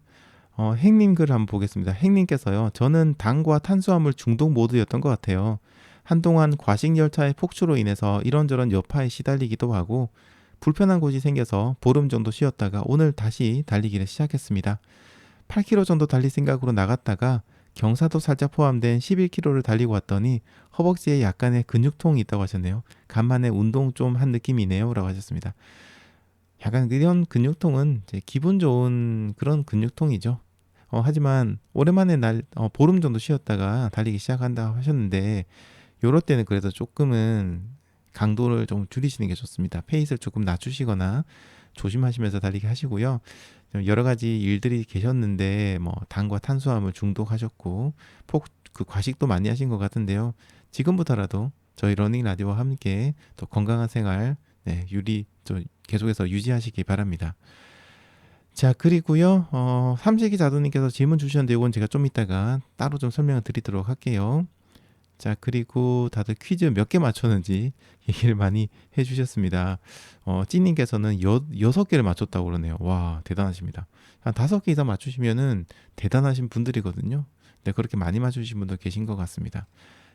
행님 글 한번 보겠습니다. 행님께서요. 저는 당과 탄수화물 중독 모드였던 것 같아요. 한동안 과식열차의 폭주로 인해서 이런저런 여파에 시달리기도 하고 불편한 곳이 생겨서 보름 정도 쉬었다가 오늘 다시 달리기를 시작했습니다. 8km 정도 달릴 생각으로 나갔다가 경사도 살짝 포함된 11km를 달리고 왔더니 허벅지에 약간의 근육통이 있다고 하셨네요. 간만에 운동 좀 한 느낌이네요 라고 하셨습니다. 약간 이런 근육통은 이제 기분 좋은 그런 근육통이죠. 하지만 오랜만에 보름 정도 쉬었다가 달리기 시작한다 하셨는데 요럴 때는 그래도 조금은 강도를 좀 줄이시는 게 좋습니다. 페이스를 조금 낮추시거나 조심하시면서 달리기 하시고요. 여러 가지 일들이 계셨는데 뭐 당과 탄수화물 중독하셨고 그 과식도 많이 하신 것 같은데요. 지금부터라도 저희 러닝 라디오와 함께 또 건강한 생활 좀 계속해서 유지하시기 바랍니다. 자, 그리고요. 삼식이 자두님께서 질문 주셨는데 이건 제가 좀 이따가 따로 좀 설명을 드리도록 할게요. 자, 그리고 다들 퀴즈 몇 개 맞췄는지 얘기를 많이 해주셨습니다. 찌님께서는 6개를 맞췄다고 그러네요. 와, 대단하십니다. 한 5개 이상 맞추시면은 대단하신 분들이거든요. 네, 그렇게 많이 맞추신 분도 계신 것 같습니다.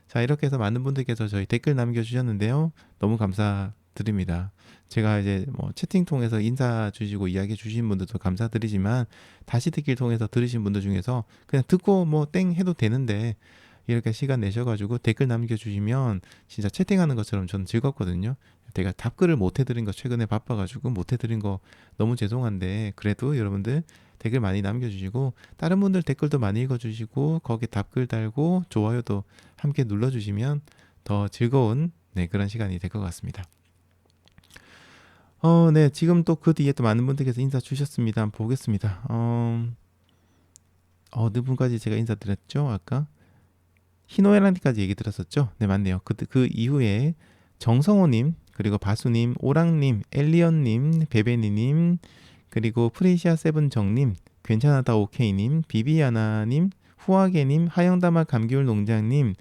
자, 이렇게 해서 많은 분들께서 저희 댓글 남겨주셨는데요. 너무 감사드립니다. 제가 이제 뭐 채팅 통해서 인사 주시고 이야기 주신 분들도 감사드리지만 다시 듣기를 통해서 들으신 분들 중에서 그냥 듣고 뭐 땡 해도 되는데 이렇게 시간 내셔가지고 댓글 남겨주시면 진짜 채팅하는 것처럼 저는 즐겁거든요. 제가 답글을 못 해드린 거 최근에 바빠가지고 못 해드린 거 너무 죄송한데 그래도 여러분들 댓글 많이 남겨주시고 다른 분들 댓글도 많이 읽어주시고 거기에 답글 달고 좋아요도 함께 눌러주시면 더 즐거운 그런 시간이 될 것 같습니다. 네, 지금 또 그 뒤에 또 많은 분들께서 인사 주셨습니다. 한번 보겠습니다. 어느 분까지 제가 인사드렸죠? 아까 희노애락님까지 얘기 들었었죠? 네, 맞네요. 그 이후에 정성호님, 그리고 바수님, 오랑님, 엘리언님, 베베니님, 그리고 프레시아 세븐정님, 괜찮아다 오케이님, 비비아나님, 후아게님, 하영다마 감귤 농장님,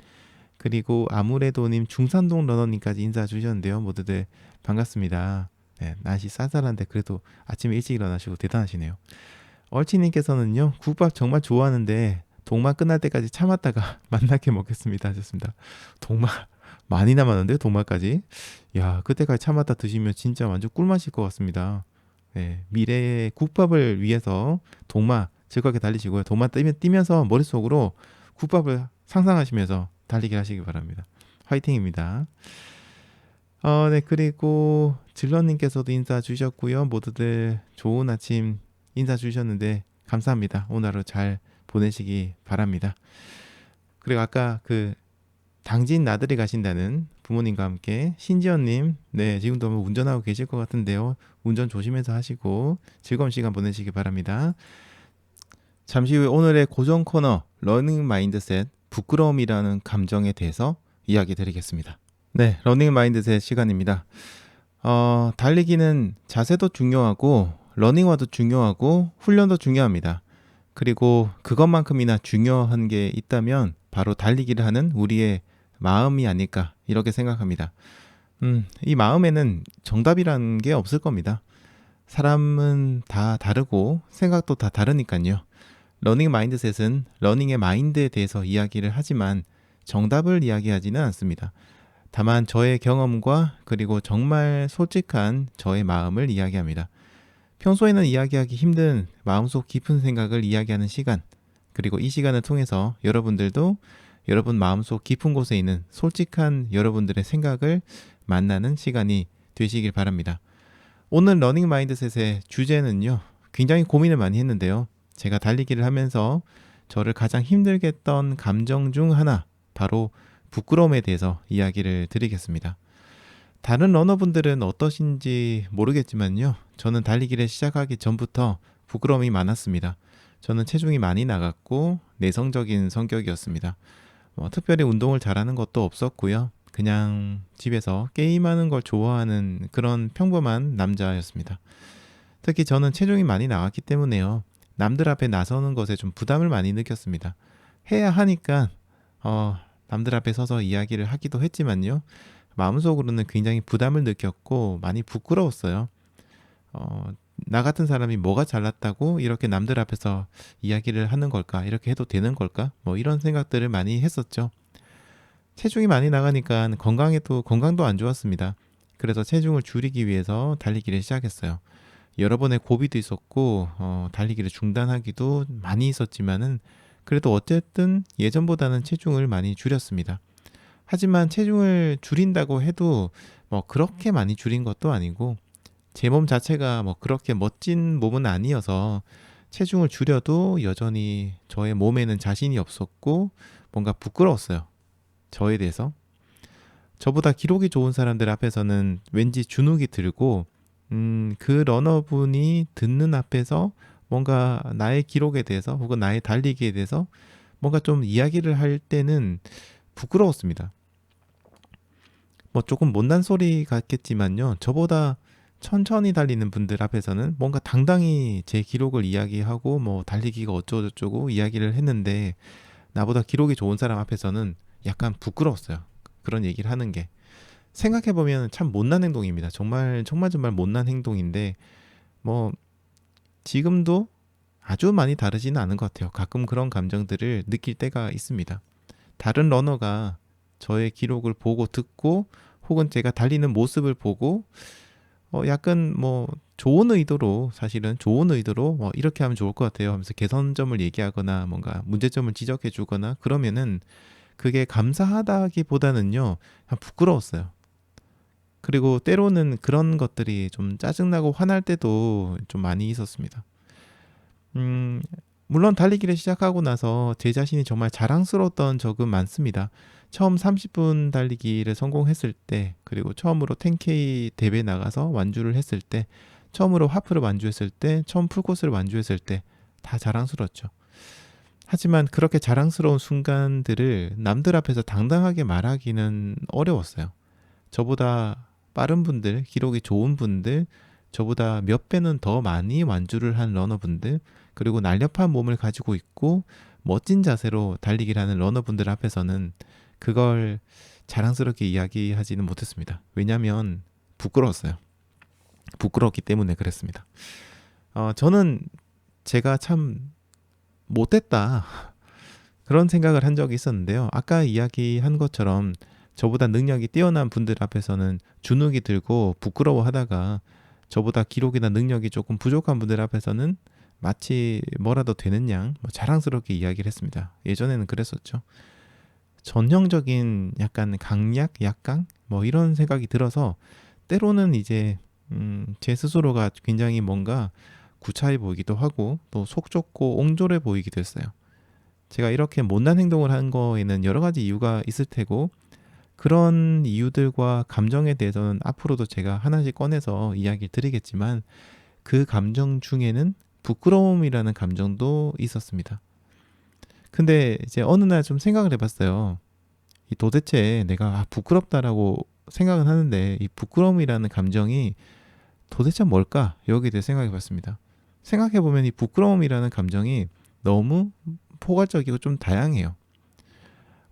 그리고 아무래도님, 중산동 러너님까지 인사 주셨는데요. 모두들 반갑습니다. 네, 날씨 쌀쌀한데 그래도 아침에 일찍 일어나시고 대단하시네요. 얼치님께서는요, 국밥 정말 좋아하는데 동마 끝날 때까지 참았다가 만나게 먹겠습니다 하셨습니다. 동마 많이 남았는데 동마까지. 야, 그때까지 참았다 드시면 진짜 완전 꿀맛일 것 같습니다. 네, 미래의 국밥을 위해서 동마 즐겁게 달리시고요. 동마 뛰면서 머릿속으로 국밥을 상상하시면서 달리기 하시기 바랍니다. 화이팅입니다. 네, 그리고 질러님께서도 인사 주셨고요. 모두들 좋은 아침 인사 주셨는데 감사합니다. 오늘 하루 잘 보내시기 바랍니다. 그리고 아까 그 당진 나들이 가신다는 부모님과 함께 신지연님, 네, 지금도 운전하고 계실 것 같은데요. 운전 조심해서 하시고 즐거운 시간 보내시기 바랍니다. 잠시 후에 오늘의 고정 코너 러닝 마인드셋 부끄러움이라는 감정에 대해서 이야기 드리겠습니다. 네, 러닝 마인드셋 시간입니다. 달리기는 자세도 중요하고 러닝화도 중요하고 훈련도 중요합니다. 그리고 그것만큼이나 중요한 게 있다면 바로 달리기를 하는 우리의 마음이 아닐까 이렇게 생각합니다. 이 마음에는 정답이라는 게 없을 겁니다. 사람은 다 다르고 생각도 다 다르니까요. 러닝 마인드셋은 러닝의 마인드에 대해서 이야기를 하지만 정답을 이야기하지는 않습니다. 다만 저의 경험과 그리고 정말 솔직한 저의 마음을 이야기합니다. 평소에는 이야기하기 힘든 마음속 깊은 생각을 이야기하는 시간, 그리고 이 시간을 통해서 여러분들도 여러분 마음속 깊은 곳에 있는 솔직한 여러분들의 생각을 만나는 시간이 되시길 바랍니다. 오늘 러닝 마인드셋의 주제는요, 굉장히 고민을 많이 했는데요. 제가 달리기를 하면서 저를 가장 힘들게 했던 감정 중 하나, 바로 부끄러움에 대해서 이야기를 드리겠습니다. 다른 러너분들은 어떠신지 모르겠지만요. 저는 달리기를 시작하기 전부터 부끄러움이 많았습니다. 저는 체중이 많이 나갔고 내성적인 성격이었습니다. 특별히 운동을 잘하는 것도 없었고요. 그냥 집에서 게임하는 걸 좋아하는 그런 평범한 남자였습니다. 특히 저는 체중이 많이 나갔기 때문에요. 남들 앞에 나서는 것에 좀 부담을 많이 느꼈습니다. 해야 하니까 남들 앞에 서서 이야기를 하기도 했지만요. 마음속으로는 굉장히 부담을 느꼈고 많이 부끄러웠어요. 나 같은 사람이 뭐가 잘났다고 이렇게 남들 앞에서 이야기를 하는 걸까? 이렇게 해도 되는 걸까? 이런 생각들을 많이 했었죠. 체중이 많이 나가니까 건강도 안 좋았습니다. 그래서 체중을 줄이기 위해서 달리기를 시작했어요. 여러 번의 고비도 있었고 달리기를 중단하기도 많이 있었지만은 그래도 어쨌든 예전보다는 체중을 많이 줄였습니다. 하지만 체중을 줄인다고 해도 뭐 그렇게 많이 줄인 것도 아니고 제 몸 자체가 뭐 그렇게 멋진 몸은 아니어서 체중을 줄여도 여전히 저의 몸에는 자신이 없었고 뭔가 부끄러웠어요. 저에 대해서. 저보다 기록이 좋은 사람들 앞에서는 왠지 주눅이 들고 그 러너분이 듣는 앞에서 뭔가 나의 기록에 대해서 혹은 나의 달리기에 대해서 뭔가 좀 이야기를 할 때는 부끄러웠습니다. 뭐 조금 못난 소리 같겠지만요. 저보다 천천히 달리는 분들 앞에서는 뭔가 당당히 제 기록을 이야기하고 뭐 달리기가 어쩌고저쩌고 이야기를 했는데 나보다 기록이 좋은 사람 앞에서는 약간 부끄러웠어요. 그런 얘기를 하는 게. 생각해보면 참 못난 행동입니다. 정말 정말 정말 못난 행동인데 뭐 지금도 아주 많이 다르지는 않은 것 같아요. 가끔 그런 감정들을 느낄 때가 있습니다. 다른 러너가 저의 기록을 보고 듣고 혹은 제가 달리는 모습을 보고 약간 뭐 좋은 의도로 사실은 좋은 의도로 뭐 이렇게 하면 좋을 것 같아요 하면서 개선점을 얘기하거나 뭔가 문제점을 지적해 주거나 그러면은 그게 감사하다기보다는요 그냥 부끄러웠어요. 그리고 때로는 그런 것들이 좀 짜증나고 화날 때도 좀 많이 있었습니다. 음, 물론 달리기를 시작하고 나서 제 자신이 정말 자랑스러웠던 적은 많습니다. 처음 30분 달리기를 성공했을 때, 그리고 처음으로 10K 대회 나가서 완주를 했을 때, 처음으로 하프를 완주했을 때, 처음 풀코스를 완주했을 때, 다 자랑스러웠죠. 하지만 그렇게 자랑스러운 순간들을 남들 앞에서 당당하게 말하기는 어려웠어요. 저보다 빠른 분들, 기록이 좋은 분들, 저보다 몇 배는 더 많이 완주를 한 러너분들, 그리고 날렵한 몸을 가지고 있고 멋진 자세로 달리기를 하는 러너분들 앞에서는 그걸 자랑스럽게 이야기하지는 못했습니다. 왜냐하면 부끄러웠어요. 부끄러웠기 때문에 그랬습니다. 저는 제가 참 못했다 그런 생각을 한 적이 있었는데요. 아까 이야기한 것처럼 저보다 능력이 뛰어난 분들 앞에서는 주눅이 들고 부끄러워하다가 저보다 기록이나 능력이 조금 부족한 분들 앞에서는 마치 뭐라도 되는 양 자랑스럽게 이야기를 했습니다. 예전에는 그랬었죠. 전형적인 약간 강약, 약강 뭐 이런 생각이 들어서 때로는 이제 제 스스로가 굉장히 뭔가 구차해 보이기도 하고 또 속 좁고 옹졸해 보이기도 했어요. 제가 이렇게 못난 행동을 한 거에는 여러 가지 이유가 있을 테고 그런 이유들과 감정에 대해서는 앞으로도 제가 하나씩 꺼내서 이야기를 드리겠지만 그 감정 중에는 부끄러움이라는 감정도 있었습니다. 근데 이제 어느 날 좀 생각을 해봤어요. 이 도대체 내가 부끄럽다라고 생각은 하는데 이 부끄러움이라는 감정이 도대체 뭘까? 여기에 대해 생각해봤습니다. 생각해보면 이 부끄러움이라는 감정이 너무 포괄적이고 좀 다양해요.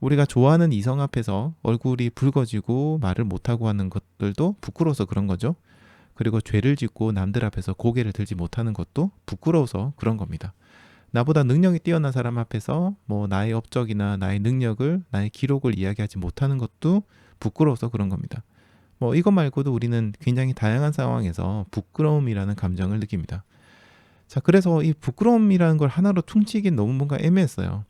우리가 좋아하는 이성 앞에서 얼굴이 붉어지고 말을 못하고 하는 것들도 부끄러워서 그런 거죠. 그리고 죄를 짓고 남들 앞에서 고개를 들지 못하는 것도 부끄러워서 그런 겁니다. 나보다 능력이 뛰어난 사람 앞에서 뭐 나의 업적이나 나의 능력을, 나의 기록을 이야기하지 못하는 것도 부끄러워서 그런 겁니다. 뭐 이것 말고도 우리는 굉장히 다양한 상황에서 부끄러움이라는 감정을 느낍니다. 자, 그래서 이 부끄러움이라는 걸 하나로 퉁치긴 너무 뭔가 애매했어요.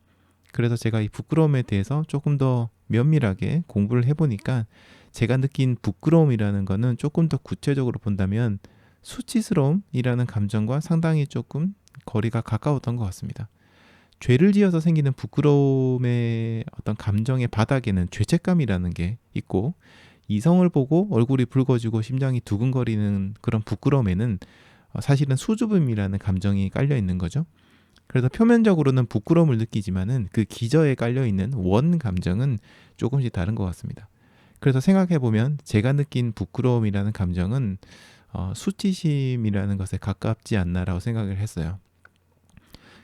그래서 제가 이 부끄러움에 대해서 조금 더 면밀하게 공부를 해보니까 제가 느낀 부끄러움이라는 거는 조금 더 구체적으로 본다면 수치스러움이라는 감정과 상당히 조금 거리가 가까웠던 것 같습니다. 죄를 지어서 생기는 부끄러움의 어떤 감정의 바닥에는 죄책감이라는 게 있고 이성을 보고 얼굴이 붉어지고 심장이 두근거리는 그런 부끄러움에는 사실은 수줍음이라는 감정이 깔려 있는 거죠. 그래서 표면적으로는 부끄러움을 느끼지만은 그 기저에 깔려 있는 원 감정은 조금씩 다른 것 같습니다. 그래서 생각해 보면 제가 느낀 부끄러움이라는 감정은 수치심이라는 것에 가깝지 않나라고 생각을 했어요.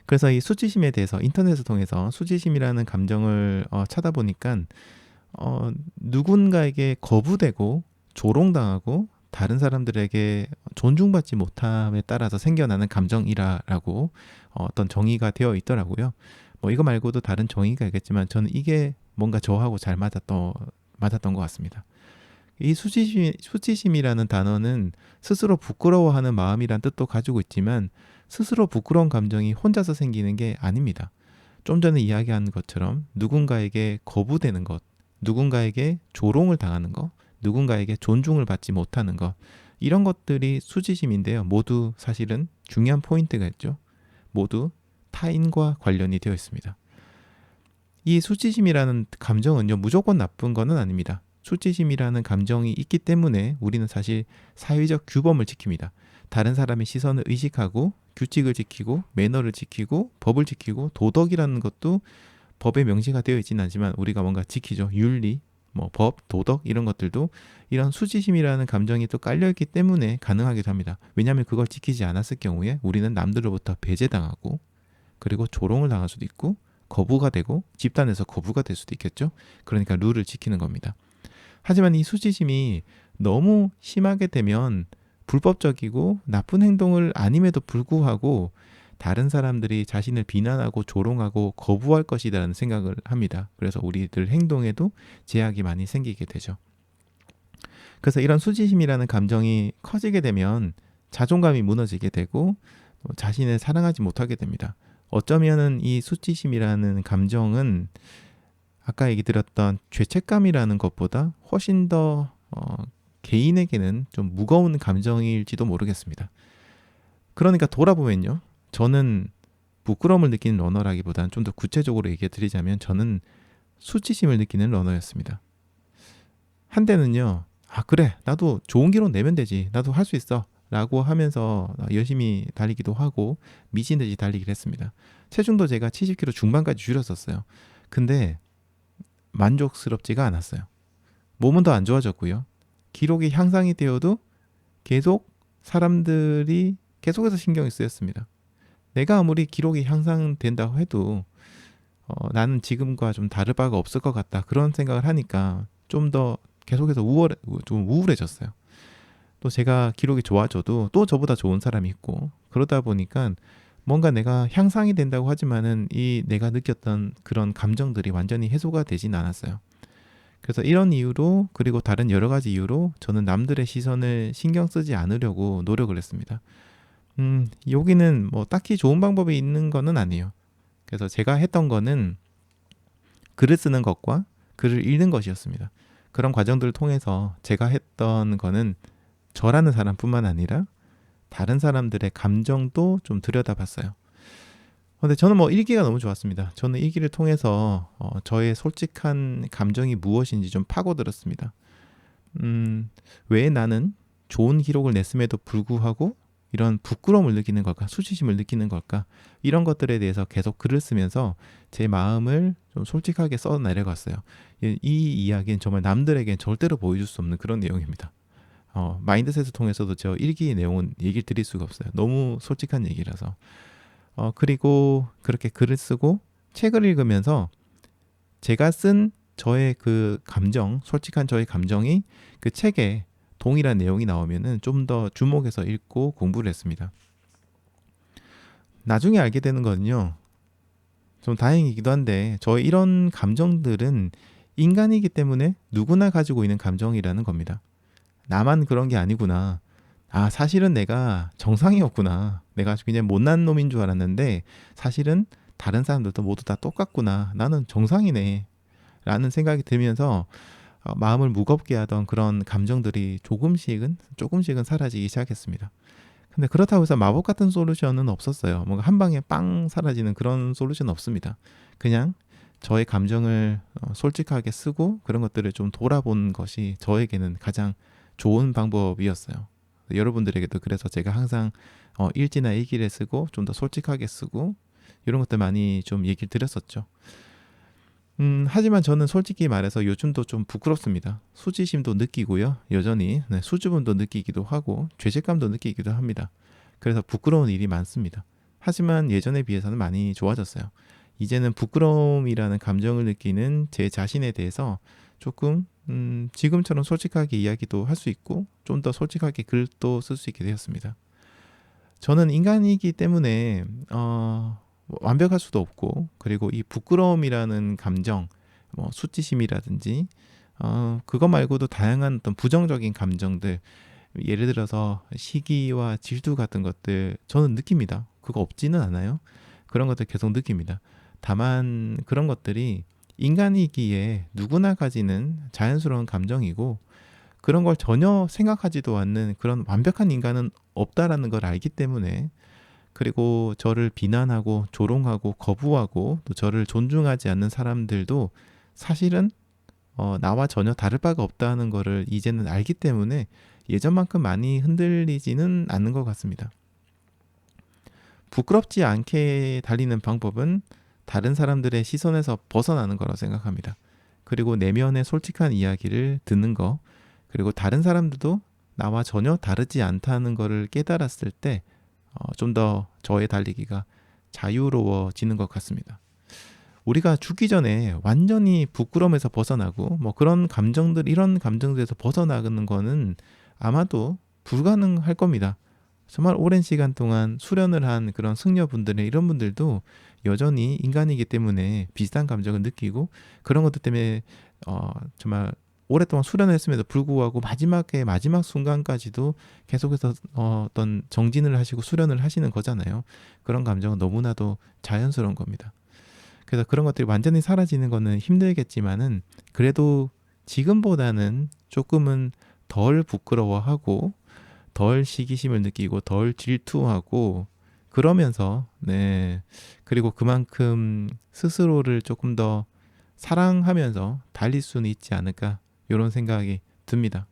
그래서 이 수치심에 대해서 인터넷을 통해서 수치심이라는 감정을 찾아보니까 누군가에게 거부되고 조롱당하고 다른 사람들에게 존중받지 못함에 따라서 생겨나는 감정이라고 어떤 정의가 되어 있더라고요. 뭐 이거 말고도 다른 정의가 있겠지만 저는 이게 뭔가 저하고 잘 맞았던 것 같습니다. 이 수치심이라는 단어는 스스로 부끄러워하는 마음이란 뜻도 가지고 있지만 스스로 부끄러운 감정이 혼자서 생기는 게 아닙니다. 좀 전에 이야기한 것처럼 누군가에게 거부되는 것, 누군가에게 조롱을 당하는 것, 누군가에게 존중을 받지 못하는 것, 이런 것들이 수치심인데요. 모두 사실은 중요한 포인트가 있죠. 모두 타인과 관련이 되어 있습니다. 이 수치심이라는 감정은요, 무조건 나쁜 것은 아닙니다. 수치심이라는 감정이 있기 때문에 우리는 사실 사회적 규범을 지킵니다. 다른 사람의 시선을 의식하고 규칙을 지키고 매너를 지키고 법을 지키고 도덕이라는 것도 법에 명시가 되어 있지는 않지만 우리가 뭔가 지키죠. 윤리, 뭐 법, 도덕 이런 것들도 이런 수치심이라는 감정이 또 깔려있기 때문에 가능하기도 합니다. 왜냐하면 그걸 지키지 않았을 경우에 우리는 남들로부터 배제당하고 그리고 조롱을 당할 수도 있고 거부가 되고 집단에서 거부가 될 수도 있겠죠. 그러니까 룰을 지키는 겁니다. 하지만 이 수치심이 너무 심하게 되면 불법적이고 나쁜 행동을 아님에도 불구하고 다른 사람들이 자신을 비난하고 조롱하고 거부할 것이라는 생각을 합니다. 그래서 우리들 행동에도 제약이 많이 생기게 되죠. 그래서 이런 수치심이라는 감정이 커지게 되면 자존감이 무너지게 되고 자신을 사랑하지 못하게 됩니다. 어쩌면은 이 수치심이라는 감정은 아까 얘기 드렸던 죄책감이라는 것보다 훨씬 더 개인에게는 좀 무거운 감정일지도 모르겠습니다. 그러니까 돌아보면요. 저는 부끄러움을 느끼는 러너라기보다는 좀 더 구체적으로 얘기해 드리자면 저는 수치심을 느끼는 러너였습니다. 한때는요. 아 그래 나도 좋은 기록 내면 되지. 나도 할 수 있어. 라고 하면서 열심히 달리기도 하고 미친 듯이 달리기를 했습니다. 체중도 제가 70kg 중반까지 줄였었어요. 근데 만족스럽지가 않았어요. 몸은 더 안 좋아졌고요. 기록이 향상이 되어도 계속 사람들이 계속해서 신경이 쓰였습니다. 내가 아무리 기록이 향상된다고 해도 나는 지금과 좀 다를 바가 없을 것 같다. 그런 생각을 하니까 좀 더 계속해서 좀 우울해졌어요. 또 제가 기록이 좋아져도 또 저보다 좋은 사람이 있고 그러다 보니까 뭔가 내가 향상이 된다고 하지만은 이 내가 느꼈던 그런 감정들이 완전히 해소가 되진 않았어요. 그래서 이런 이유로 그리고 다른 여러 가지 이유로 저는 남들의 시선을 신경 쓰지 않으려고 노력을 했습니다. 여기는 뭐 딱히 좋은 방법이 있는 거는 아니에요. 그래서 제가 했던 거는 글을 쓰는 것과 글을 읽는 것이었습니다. 그런 과정들을 통해서 제가 했던 거는 저라는 사람뿐만 아니라 다른 사람들의 감정도 좀 들여다봤어요. 근데 저는 뭐 일기가 너무 좋았습니다. 저는 일기를 통해서 저의 솔직한 감정이 무엇인지 좀 파고들었습니다. 왜 나는 좋은 기록을 냈음에도 불구하고 이런 부끄러움을 느끼는 걸까? 수치심을 느끼는 걸까? 이런 것들에 대해서 계속 글을 쓰면서 제 마음을 좀 솔직하게 써 내려갔어요. 이 이야기는 정말 남들에겐 절대로 보여줄 수 없는 그런 내용입니다. 마인드셋을 통해서도 저 일기의 내용은 얘기를 드릴 수가 없어요. 너무 솔직한 얘기라서. 그리고 그렇게 글을 쓰고 책을 읽으면서 제가 쓴 저의 그 감정, 솔직한 저의 감정이 그 책에 동일한 내용이 나오면은 좀 더 주목해서 읽고 공부를 했습니다. 나중에 알게 되는 거는요. 좀 다행이기도 한데 저의 이런 감정들은 인간이기 때문에 누구나 가지고 있는 감정이라는 겁니다. 나만 그런 게 아니구나. 아, 사실은 내가 정상이었구나. 내가 그냥 못난 놈인 줄 알았는데 사실은 다른 사람들도 모두 다 똑같구나. 나는 정상이네. 라는 생각이 들면서 마음을 무겁게 하던 그런 감정들이 조금씩은 사라지기 시작했습니다. 근데 그렇다고 해서 마법 같은 솔루션은 없었어요. 뭔가 한 방에 빵 사라지는 그런 솔루션은 없습니다. 그냥 저의 감정을 솔직하게 쓰고 그런 것들을 좀 돌아본 것이 저에게는 가장 좋은 방법이었어요. 여러분들에게도 그래서 제가 항상 일지나 일기를 쓰고 좀 더 솔직하게 쓰고 이런 것들 많이 좀 얘기를 드렸었죠. 하지만 저는 솔직히 말해서 요즘도 좀 부끄럽습니다. 수치심도 느끼고요. 여전히 수줍음도 느끼기도 하고 죄책감도 느끼기도 합니다. 그래서 부끄러운 일이 많습니다. 하지만 예전에 비해서는 많이 좋아졌어요. 이제는 부끄러움이라는 감정을 느끼는 제 자신에 대해서 조금 지금처럼 솔직하게 이야기도 할 수 있고 좀 더 솔직하게 글도 쓸 수 있게 되었습니다. 저는 인간이기 때문에 완벽할 수도 없고 그리고 이 부끄러움이라는 감정, 뭐 수치심이라든지 그거 말고도 다양한 어떤 부정적인 감정들, 예를 들어서 시기와 질투 같은 것들 저는 느낍니다. 그거 없지는 않아요. 그런 것들 계속 느낍니다. 다만 그런 것들이 인간이기에 누구나 가지는 자연스러운 감정이고, 그런 걸 전혀 생각하지도 않는 그런 완벽한 인간은 없다라는 걸 알기 때문에, 그리고 저를 비난하고 조롱하고 거부하고 또 저를 존중하지 않는 사람들도 사실은 나와 전혀 다를 바가 없다는 거를 이제는 알기 때문에 예전만큼 많이 흔들리지는 않는 것 같습니다. 부끄럽지 않게 달리는 방법은 다른 사람들의 시선에서 벗어나는 거라고 생각합니다. 그리고 내면의 솔직한 이야기를 듣는 거, 그리고 다른 사람들도 나와 전혀 다르지 않다는 거를 깨달았을 때 좀 더 저의 달리기가 자유로워지는 것 같습니다. 우리가 죽기 전에 완전히 부끄러움에서 벗어나고 뭐 그런 감정들, 이런 감정들에서 벗어나는 거는 아마도 불가능할 겁니다. 정말 오랜 시간 동안 수련을 한 그런 승려분들의 이런 분들도 여전히 인간이기 때문에 비슷한 감정을 느끼고, 그런 것들 때문에 정말 오랫동안 수련을 했음에도 불구하고 마지막 순간까지도 계속해서 어떤 정진을 하시고 수련을 하시는 거잖아요. 그런 감정은 너무나도 자연스러운 겁니다. 그래서 그런 것들이 완전히 사라지는 거는 힘들겠지만은, 그래도 지금보다는 조금은 덜 부끄러워하고 덜 시기심을 느끼고 덜 질투하고 그러면서, 네, 그리고 그만큼 스스로를 조금 더 사랑하면서 달릴 수는 있지 않을까, 이런 생각이 듭니다.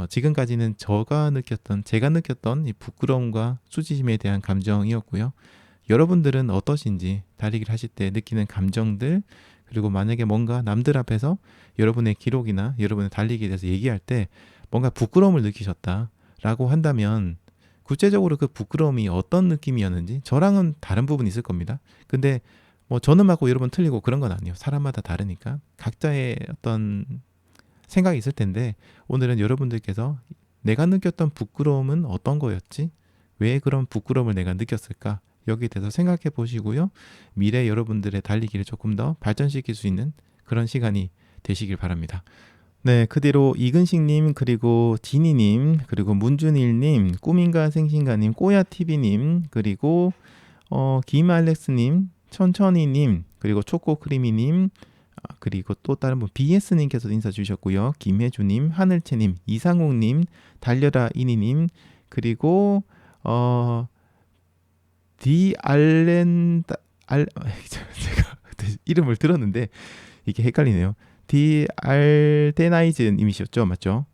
지금까지는 제가 느꼈던 이 부끄러움과 수치심에 대한 감정이었고요. 여러분들은 어떠신지, 달리기를 하실 때 느끼는 감정들, 그리고 만약에 뭔가 남들 앞에서 여러분의 기록이나 여러분의 달리기에 대해서 얘기할 때 뭔가 부끄러움을 느끼셨다라고 한다면, 구체적으로 그 부끄러움이 어떤 느낌이었는지, 저랑은 다른 부분이 있을 겁니다. 근데 뭐 저는 맞고 여러분 틀리고 그런 건 아니에요. 사람마다 다르니까 각자의 어떤 생각이 있을 텐데, 오늘은 여러분들께서 내가 느꼈던 부끄러움은 어떤 거였지? 왜 그런 부끄러움을 내가 느꼈을까? 여기에 대해서 생각해 보시고요. 미래 여러분들의 달리기를 조금 더 발전시킬 수 있는 그런 시간이 되시길 바랍니다. 네, 그 뒤로 이근식님, 그리고 지니님, 그리고 문준일님, 꿈인가 생신가님, 꼬야TV님, 그리고 김알렉스님, 천천히님, 그리고 초코크리미님, 그리고 또 다른 분 BS님께서 인사 주셨고요. 김혜주님, 하늘채님, 이상욱님, 달려라 이니님, 그리고 디알렌다 제가 이름을 들었는데 이게 헷갈리네요. 디알데나이즈님이셨죠, 맞죠?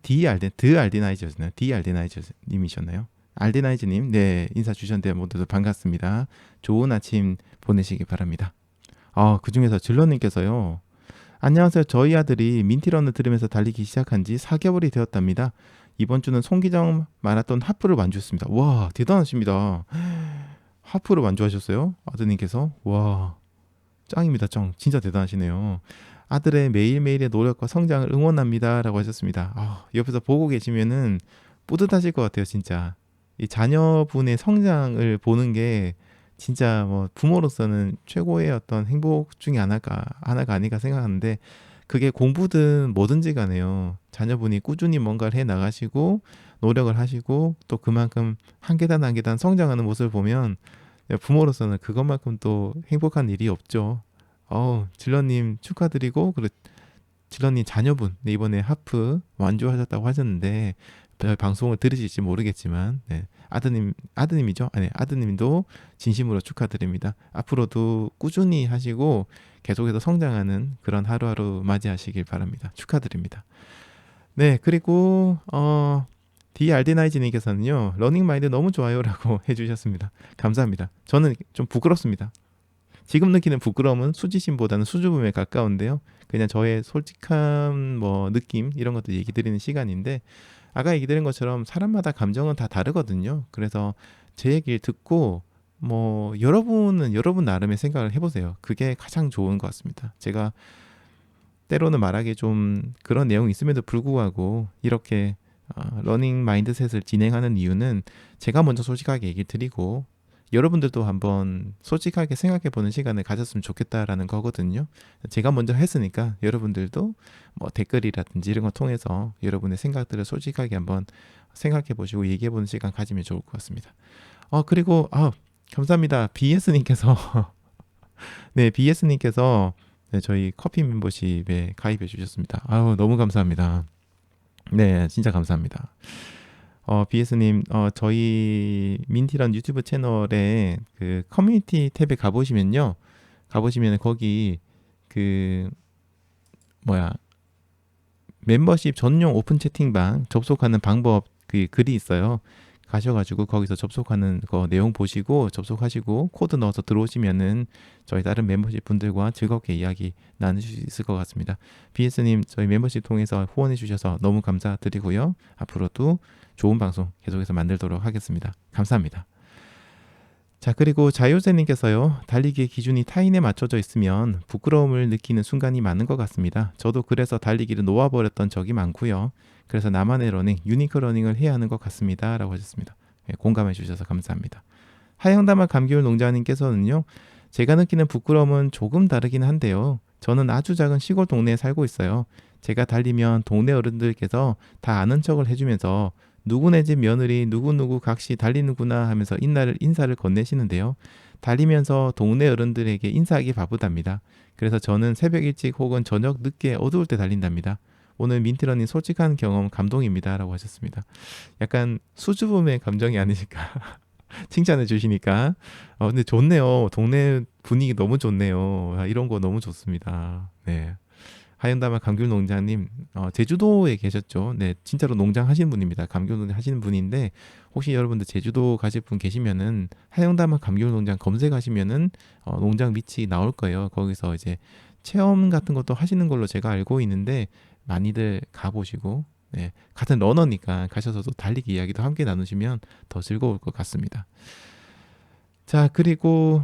드알데나이즈였나요? 디알데나이즈님이셨나요? 알데나이즈님, 네, 인사 주셨는데 모두 반갑습니다. 좋은 아침 보내시기 바랍니다. 그 중에서 질러님께서요. 안녕하세요. 저희 아들이 민티런을 들으면서 달리기 시작한 지 4개월이 되었답니다. 이번 주는 송기정 마라톤 하프를 완주했습니다. 와, 대단하십니다. 하프를 완주하셨어요? 아드님께서? 와, 짱입니다. 짱. 진짜 대단하시네요. 아들의 매일매일의 노력과 성장을 응원합니다. 라고 하셨습니다. 옆에서 보고 계시면은 뿌듯하실 것 같아요. 진짜. 이 자녀분의 성장을 보는 게 진짜 뭐 부모로서는 최고의 어떤 행복 중에 하나가 아닐까 생각하는데, 그게 공부든 뭐든지 간에요. 자녀분이 꾸준히 뭔가를 해 나가시고 노력을 하시고 또 그만큼 한 계단 한 계단 성장하는 모습을 보면 부모로서는 그것만큼 또 행복한 일이 없죠. 질러님 축하드리고, 그리고 질러님 자녀분 이번에 하프 완주하셨다고 하셨는데 방송을 들으실지 모르겠지만, 네, 아드님이죠? 아니, 아드님도 진심으로 축하드립니다. 앞으로도 꾸준히 하시고 계속해서 성장하는 그런 하루하루 맞이하시길 바랍니다. 축하드립니다. 네, 그리고 디알데나이즈님께서는요, 러닝마인드 너무 좋아요라고 해주셨습니다. 감사합니다. 저는 좀 부끄럽습니다. 지금 느끼는 부끄러움은 수지심보다는 수줍음에 가까운데요. 그냥 저의 솔직한 뭐 느낌 이런 것들 얘기 드리는 시간인데, 아까 얘기 드린 것처럼 사람마다 감정은 다 다르거든요. 그래서 제 얘기를 듣고 뭐 여러분은 여러분 나름의 생각을 해보세요. 그게 가장 좋은 것 같습니다. 제가 때로는 말하기 좀 그런 내용이 있음에도 불구하고 이렇게 러닝 마인드셋을 진행하는 이유는 제가 먼저 솔직하게 얘기 드리고 여러분들도 한번 솔직하게 생각해 보는 시간을 가졌으면 좋겠다라는 거거든요. 제가 먼저 했으니까 여러분들도 뭐 댓글이라든지 이런 거 통해서 여러분의 생각들을 솔직하게 한번 생각해 보시고 얘기해 보는 시간 가지면 좋을 것 같습니다. 그리고 감사합니다. BS님께서 네, BS님께서 네, 저희 커피 멤버십에 가입해 주셨습니다. 너무 감사합니다. 네, 진짜 감사합니다. BS님, 저희 민티런 유튜브 채널에 그 커뮤니티 탭에 가보시면 거기 그 뭐야 멤버십 전용 오픈 채팅방 접속하는 방법 그 글이 있어요. 가셔가지고 거기서 접속하는 거 내용 보시고 접속하시고 코드 넣어서 들어오시면은 저희 다른 멤버십 분들과 즐겁게 이야기 나누실 수 있을 것 같습니다. BS님 저희 멤버십 통해서 후원해 주셔서 너무 감사드리고요. 앞으로도 좋은 방송 계속해서 만들도록 하겠습니다. 감사합니다. 자, 그리고 자요제님께서요, 달리기의 기준이 타인에 맞춰져 있으면 부끄러움을 느끼는 순간이 많은 것 같습니다. 저도 그래서 달리기를 놓아버렸던 적이 많고요. 그래서 나만의 러닝, 유니크 러닝을 해야 하는 것 같습니다. 라고 하셨습니다. 공감해 주셔서 감사합니다. 하영다마 감귤 농장님께서는요, 제가 느끼는 부끄러움은 조금 다르긴 한데요. 저는 아주 작은 시골 동네에 살고 있어요. 제가 달리면 동네 어른들께서 다 아는 척을 해주면서 누구네 집 며느리 누구누구 각시 달리는구나 하면서 인사를 건네시는데요. 달리면서 동네 어른들에게 인사하기 바쁘답니다. 그래서 저는 새벽 일찍 혹은 저녁 늦게 어두울 때 달린답니다. 오늘 민트러님 솔직한 경험 감동입니다. 라고 하셨습니다. 약간 수줍음의 감정이 아니실까 칭찬해 주시니까 근데 좋네요. 동네 분위기 너무 좋네요. 이런 거 너무 좋습니다. 네. 하영다마 감귤농장님 제주도에 계셨죠. 네, 진짜로 농장 하시는 분입니다. 감귤농장 하시는 분인데 혹시 여러분들 제주도 가실 분 계시면은 하영다마 감귤농장 검색하시면은 농장 밑이 나올 거예요. 거기서 이제 체험 같은 것도 하시는 걸로 제가 알고 있는데 많이들 가보시고 네, 같은 러너니까 가셔서도 달리기 이야기도 함께 나누시면 더 즐거울 것 같습니다. 자, 그리고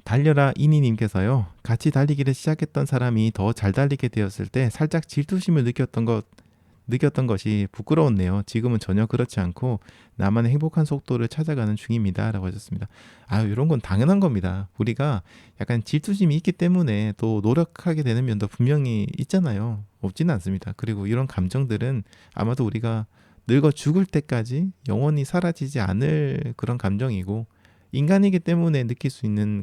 달려라 이니님께서요. 같이 달리기를 시작했던 사람이 더 잘 달리게 되었을 때 살짝 질투심을 느꼈던 것이 부끄러웠네요. 지금은 전혀 그렇지 않고 나만의 행복한 속도를 찾아가는 중입니다. 라고 하셨습니다. 이런 건 당연한 겁니다. 우리가 약간 질투심이 있기 때문에 또 노력하게 되는 면도 분명히 있잖아요. 없지는 않습니다. 그리고 이런 감정들은 아마도 우리가 늙어 죽을 때까지 영원히 사라지지 않을 그런 감정이고 인간이기 때문에 느낄 수 있는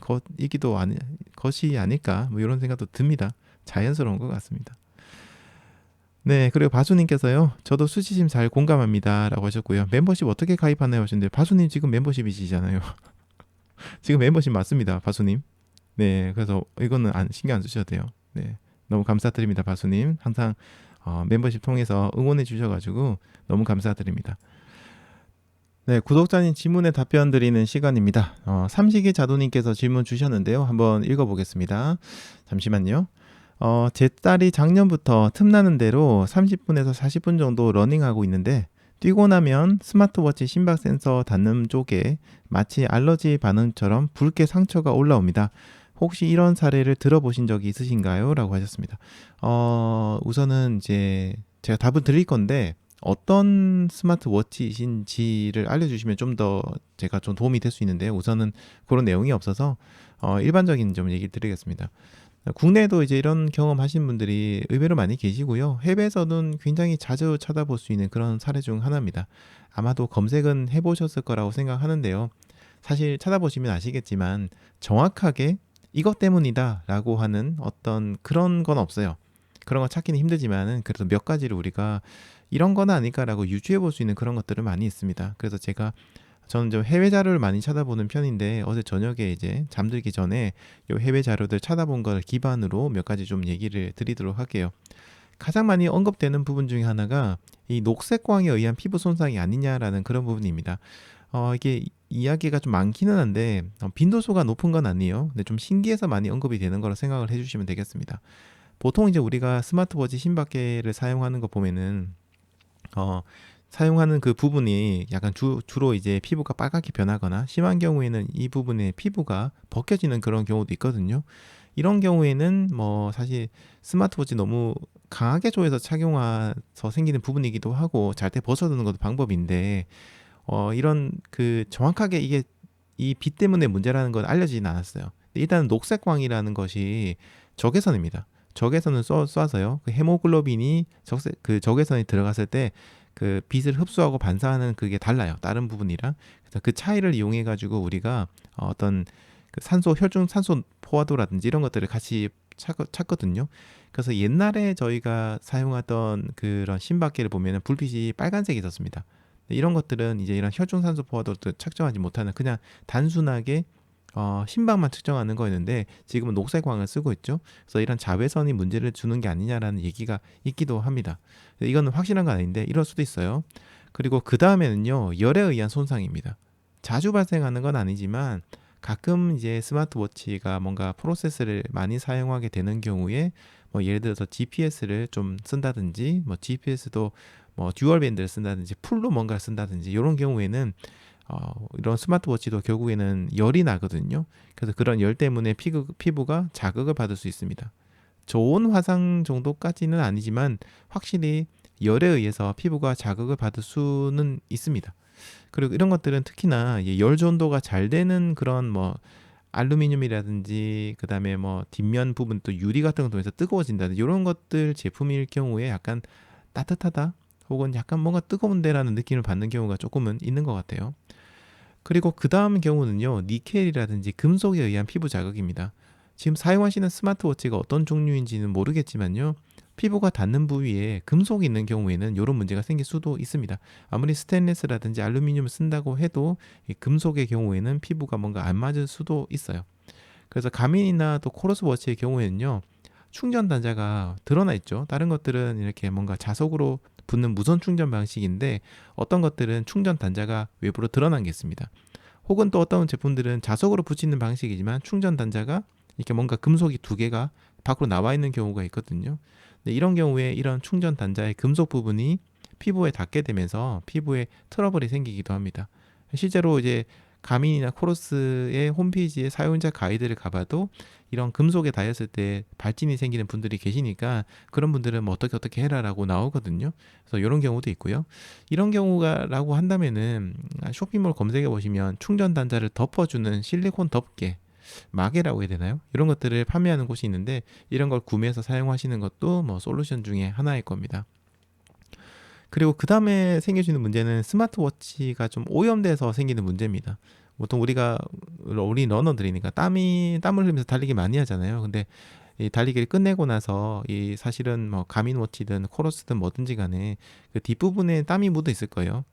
것이 아닐까 뭐 이런 생각도 듭니다. 자연스러운 것 같습니다. 네, 그리고 바수님께서요. 저도 수치심 잘 공감합니다. 라고 하셨고요. 멤버십 어떻게 가입하나요? 하셨는데 바수님 지금 멤버십이시잖아요. 지금 멤버십 맞습니다. 바수님. 네, 그래서 이거는 신경 안 쓰셔도 돼요. 네, 너무 감사드립니다. 바수님. 항상 멤버십 통해서 응원해 주셔가지고 너무 감사드립니다. 네, 구독자님 질문에 답변 드리는 시간입니다. 삼식이 자도님께서 질문 주셨는데요. 한번 읽어보겠습니다. 잠시만요. 제 딸이 작년부터 틈나는 대로 30분에서 40분 정도 러닝하고 있는데 뛰고 나면 스마트워치 심박 센서 닿는 쪽에 마치 알러지 반응처럼 붉게 상처가 올라옵니다. 혹시 이런 사례를 들어보신 적이 있으신가요? 라고 하셨습니다. 우선은 이제 제가 답을 드릴 건데 어떤 스마트워치이신지를 알려주시면 좀 더 제가 좀 도움이 될 수 있는데 우선은 그런 내용이 없어서 일반적인 좀 얘기 드리겠습니다. 국내에도 이제 이런 경험 하신 분들이 의외로 많이 계시고요. 해외에서는 굉장히 자주 찾아볼 수 있는 그런 사례 중 하나입니다. 아마도 검색은 해보셨을 거라고 생각하는데요. 사실 찾아보시면 아시겠지만 정확하게 이것 때문이다 라고 하는 어떤 그런 건 없어요. 그런 거 찾기는 힘들지만은 그래도 몇 가지를 우리가 이런 건 아닐까라고 유추해 볼 수 있는 그런 것들은 많이 있습니다. 그래서 저는 좀 해외 자료를 많이 찾아보는 편인데 어제 저녁에 이제 잠들기 전에 이 해외 자료들 찾아본 걸 기반으로 몇 가지 좀 얘기를 드리도록 할게요. 가장 많이 언급되는 부분 중에 하나가 이 녹색광에 의한 피부 손상이 아니냐라는 그런 부분입니다. 이게 이야기가 좀 많기는 한데 빈도수가 높은 건 아니에요. 근데 좀 신기해서 많이 언급이 되는 거라 생각을 해주시면 되겠습니다. 보통 이제 우리가 스마트워치 심박계를 사용하는 거 보면은 사용하는 그 부분이 약간 주로 이제 피부가 빨갛게 변하거나 심한 경우에는 이 부분에 피부가 벗겨지는 그런 경우도 있거든요. 이런 경우에는 뭐 사실 스마트워치 너무 강하게 조여서 착용해서 생기는 부분이기도 하고 잘 때 벗어두는 것도 방법인데 이런 그 정확하게 이게 이 빛 때문에 문제라는 건 알려지진 않았어요. 일단 녹색광이라는 것이 적외선입니다. 적외선을 쏴서요. 그 헤모글로빈이 그 적외선이 들어갔을 때 그 빛을 흡수하고 반사하는 그게 달라요. 다른 부분이랑. 그래서 그 차이를 이용해 가지고 우리가 어떤 그 산소 혈중 산소 포화도라든지 이런 것들을 같이 찾거든요. 그래서 옛날에 저희가 사용하던 그런 심박계를 보면은 불빛이 빨간색이 있었습니다. 이런 것들은 이제 이런 혈중 산소 포화도를 측정하지 못하는 그냥 단순하게 심박만 측정하는 거였는데 지금은 녹색광을 쓰고 있죠. 그래서 이런 자외선이 문제를 주는 게 아니냐라는 얘기가 있기도 합니다. 이거는 확실한 건 아닌데 이럴 수도 있어요. 그리고 그 다음에는요, 열에 의한 손상입니다. 자주 발생하는 건 아니지만 가끔 이제 스마트워치가 뭔가 프로세스를 많이 사용하게 되는 경우에 뭐 예를 들어서 GPS를 좀 쓴다든지 뭐 GPS도 뭐 듀얼 밴드를 쓴다든지 풀로 뭔가를 쓴다든지 이런 경우에는 이런 스마트워치도 결국에는 열이 나거든요. 그래서 그런 열 때문에 피부가 자극을 받을 수 있습니다. 좋은 화상 정도까지는 아니지만 확실히 열에 의해서 피부가 자극을 받을 수는 있습니다. 그리고 이런 것들은 특히나 열 전도가 잘 되는 그런 뭐 알루미늄이라든지 그다음에 뭐 뒷면 부분 또 유리 같은 거 통해서 뜨거워진다든지 이런 것들 제품일 경우에 약간 따뜻하다 혹은 약간 뭔가 뜨거운데라는 느낌을 받는 경우가 조금은 있는 것 같아요. 그리고 그 다음 경우는요, 니켈이라든지 금속에 의한 피부 자극입니다. 지금 사용하시는 스마트워치가 어떤 종류인지는 모르겠지만요, 피부가 닿는 부위에 금속이 있는 경우에는 이런 문제가 생길 수도 있습니다. 아무리 스테인리스라든지 알루미늄을 쓴다고 해도 이 금속의 경우에는 피부가 뭔가 안 맞을 수도 있어요. 그래서 가민이나 또 코러스 워치의 경우에는요, 충전 단자가 드러나 있죠. 다른 것들은 이렇게 뭔가 자석으로 붙는 무선 충전 방식인데 어떤 것들은 충전 단자가 외부로 드러난 게 있습니다. 혹은 또 어떤 제품들은 자석으로 붙이는 방식이지만 충전 단자가 이렇게 뭔가 금속이 두 개가 밖으로 나와 있는 경우가 있거든요. 근데 이런 경우에 이런 충전 단자의 금속 부분이 피부에 닿게 되면서 피부에 트러블이 생기기도 합니다. 실제로 이제 가민이나 코러스의 홈페이지에 사용자 가이드를 가봐도 이런 금속에 닿였을 때 발진이 생기는 분들이 계시니까 그런 분들은 뭐 어떻게 해라라고 나오거든요. 그래서 이런 경우도 있고요. 이런 경우가라고 한다면은 쇼핑몰 검색해 보시면 충전 단자를 덮어주는 실리콘 덮개 마개라고 해야 되나요? 이런 것들을 판매하는 곳이 있는데 이런 걸 구매해서 사용하시는 것도 뭐 솔루션 중에 하나일 겁니다. 그리고 그 다음에 생겨지는 문제는 스마트워치가 좀 오염돼서 생기는 문제입니다. 보통 우리가 우리 러너들이니까 땀을 흘리면서 달리기 많이 하잖아요. 근데 이 달리기를 끝내고 나서 이 사실은 뭐 가민워치든 코러스든 뭐든지 간에 그 뒷부분에 땀이 묻어 있을 거예요.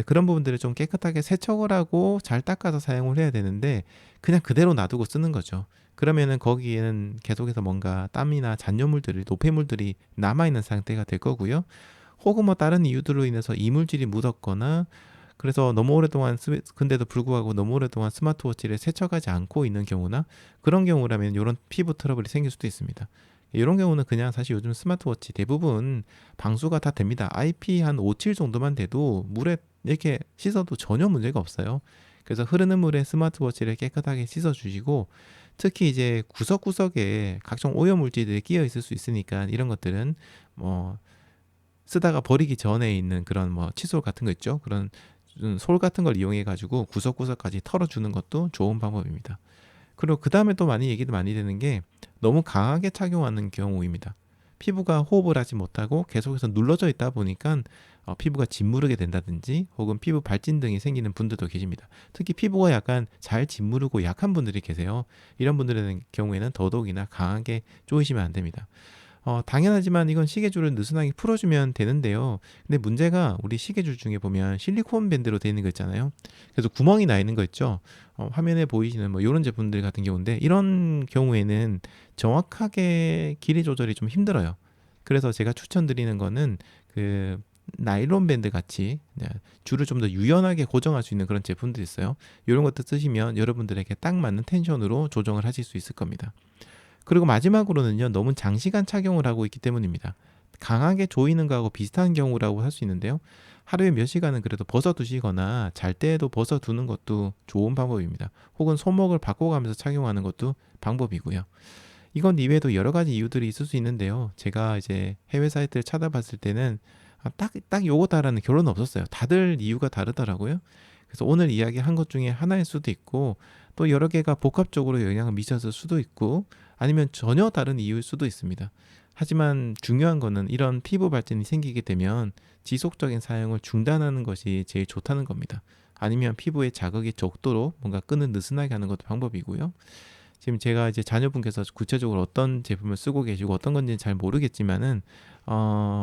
그런 부분들을 좀 깨끗하게 세척을 하고 잘 닦아서 사용을 해야 되는데 그냥 그대로 놔두고 쓰는 거죠. 그러면은 거기에는 계속해서 뭔가 땀이나 잔여물들이 노폐물들이 남아있는 상태가 될 거고요. 혹은 뭐 다른 이유들로 인해서 이물질이 묻었거나 그래서 너무 오랫동안 근데도 불구하고 너무 오랫동안 스마트워치를 세척하지 않고 있는 경우나 그런 경우라면 이런 피부 트러블이 생길 수도 있습니다. 이런 경우는 그냥 사실 요즘 스마트워치 대부분 방수가 다 됩니다. IP 한 5, 7 정도만 돼도 물에 이렇게 씻어도 전혀 문제가 없어요. 그래서 흐르는 물에 스마트워치를 깨끗하게 씻어 주시고 특히 이제 구석구석에 각종 오염물질들이 끼어 있을 수 있으니까 이런 것들은 뭐 쓰다가 버리기 전에 있는 그런 뭐 칫솔 같은 거 있죠. 그런 솔 같은 걸 이용해 가지고 구석구석까지 털어주는 것도 좋은 방법입니다. 그리고 그 다음에 또 얘기도 많이 되는 게 너무 강하게 착용하는 경우입니다. 피부가 호흡을 하지 못하고 계속해서 눌러져 있다 보니까 피부가 짓무르게 된다든지 혹은 피부 발진 등이 생기는 분들도 계십니다. 특히 피부가 약간 잘 짓무르고 약한 분들이 계세요. 이런 분들의 경우에는 더더욱이나 강하게 조이시면 안 됩니다. 당연하지만 이건 시계줄을 느슨하게 풀어주면 되는데요. 근데 문제가 우리 시계줄 중에 보면 실리콘 밴드로 되어 있는 거 있잖아요. 그래서 구멍이 나 있는 거 있죠. 화면에 보이시는 뭐 이런 제품들 같은 경우인데 이런 경우에는 정확하게 길이 조절이 좀 힘들어요. 그래서 제가 추천드리는 거는 그 나일론 밴드 같이 줄을 좀 더 유연하게 고정할 수 있는 그런 제품들이 있어요. 이런 것도 쓰시면 여러분들에게 딱 맞는 텐션으로 조정을 하실 수 있을 겁니다. 그리고 마지막으로는요, 너무 장시간 착용을 하고 있기 때문입니다. 강하게 조이는 거하고 비슷한 경우라고 할 수 있는데요. 하루에 몇 시간은 그래도 벗어두시거나 잘 때에도 벗어두는 것도 좋은 방법입니다. 혹은 손목을 바꿔가면서 착용하는 것도 방법이고요. 이건 이외에도 여러 가지 이유들이 있을 수 있는데요. 제가 이제 해외 사이트를 찾아봤을 때는 딱 요거다라는 결론은 없었어요. 다들 이유가 다르더라고요. 그래서 오늘 이야기한 것 중에 하나일 수도 있고 또 여러 개가 복합적으로 영향을 미쳤을 수도 있고 아니면 전혀 다른 이유일 수도 있습니다. 하지만 중요한 거는 이런 피부 발진이 생기게 되면 지속적인 사용을 중단하는 것이 제일 좋다는 겁니다. 아니면 피부에 자극이 적도록 뭔가 끈을 느슨하게 하는 것도 방법이고요. 지금 제가 이제 자녀분께서 구체적으로 어떤 제품을 쓰고 계시고 어떤 건지는 잘 모르겠지만은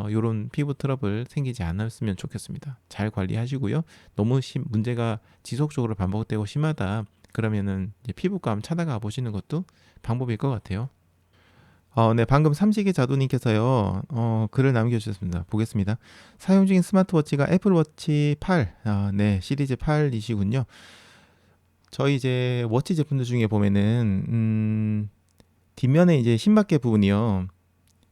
요런 피부 트러블 생기지 않았으면 좋겠습니다. 잘 관리하시고요. 너무 문제가 지속적으로 반복되고 심하다. 그러면은 이제 피부과 한번 찾아가 보시는 것도 방법일 것 같아요. 네, 방금 삼식이 자두님께서요, 글을 남겨주셨습니다. 보겠습니다. 사용 중인 스마트워치가 애플워치 8, 네, 시리즈 8이시군요. 저희 이제 워치 제품들 중에 보면은, 뒷면에 이제 심박계 부분이요.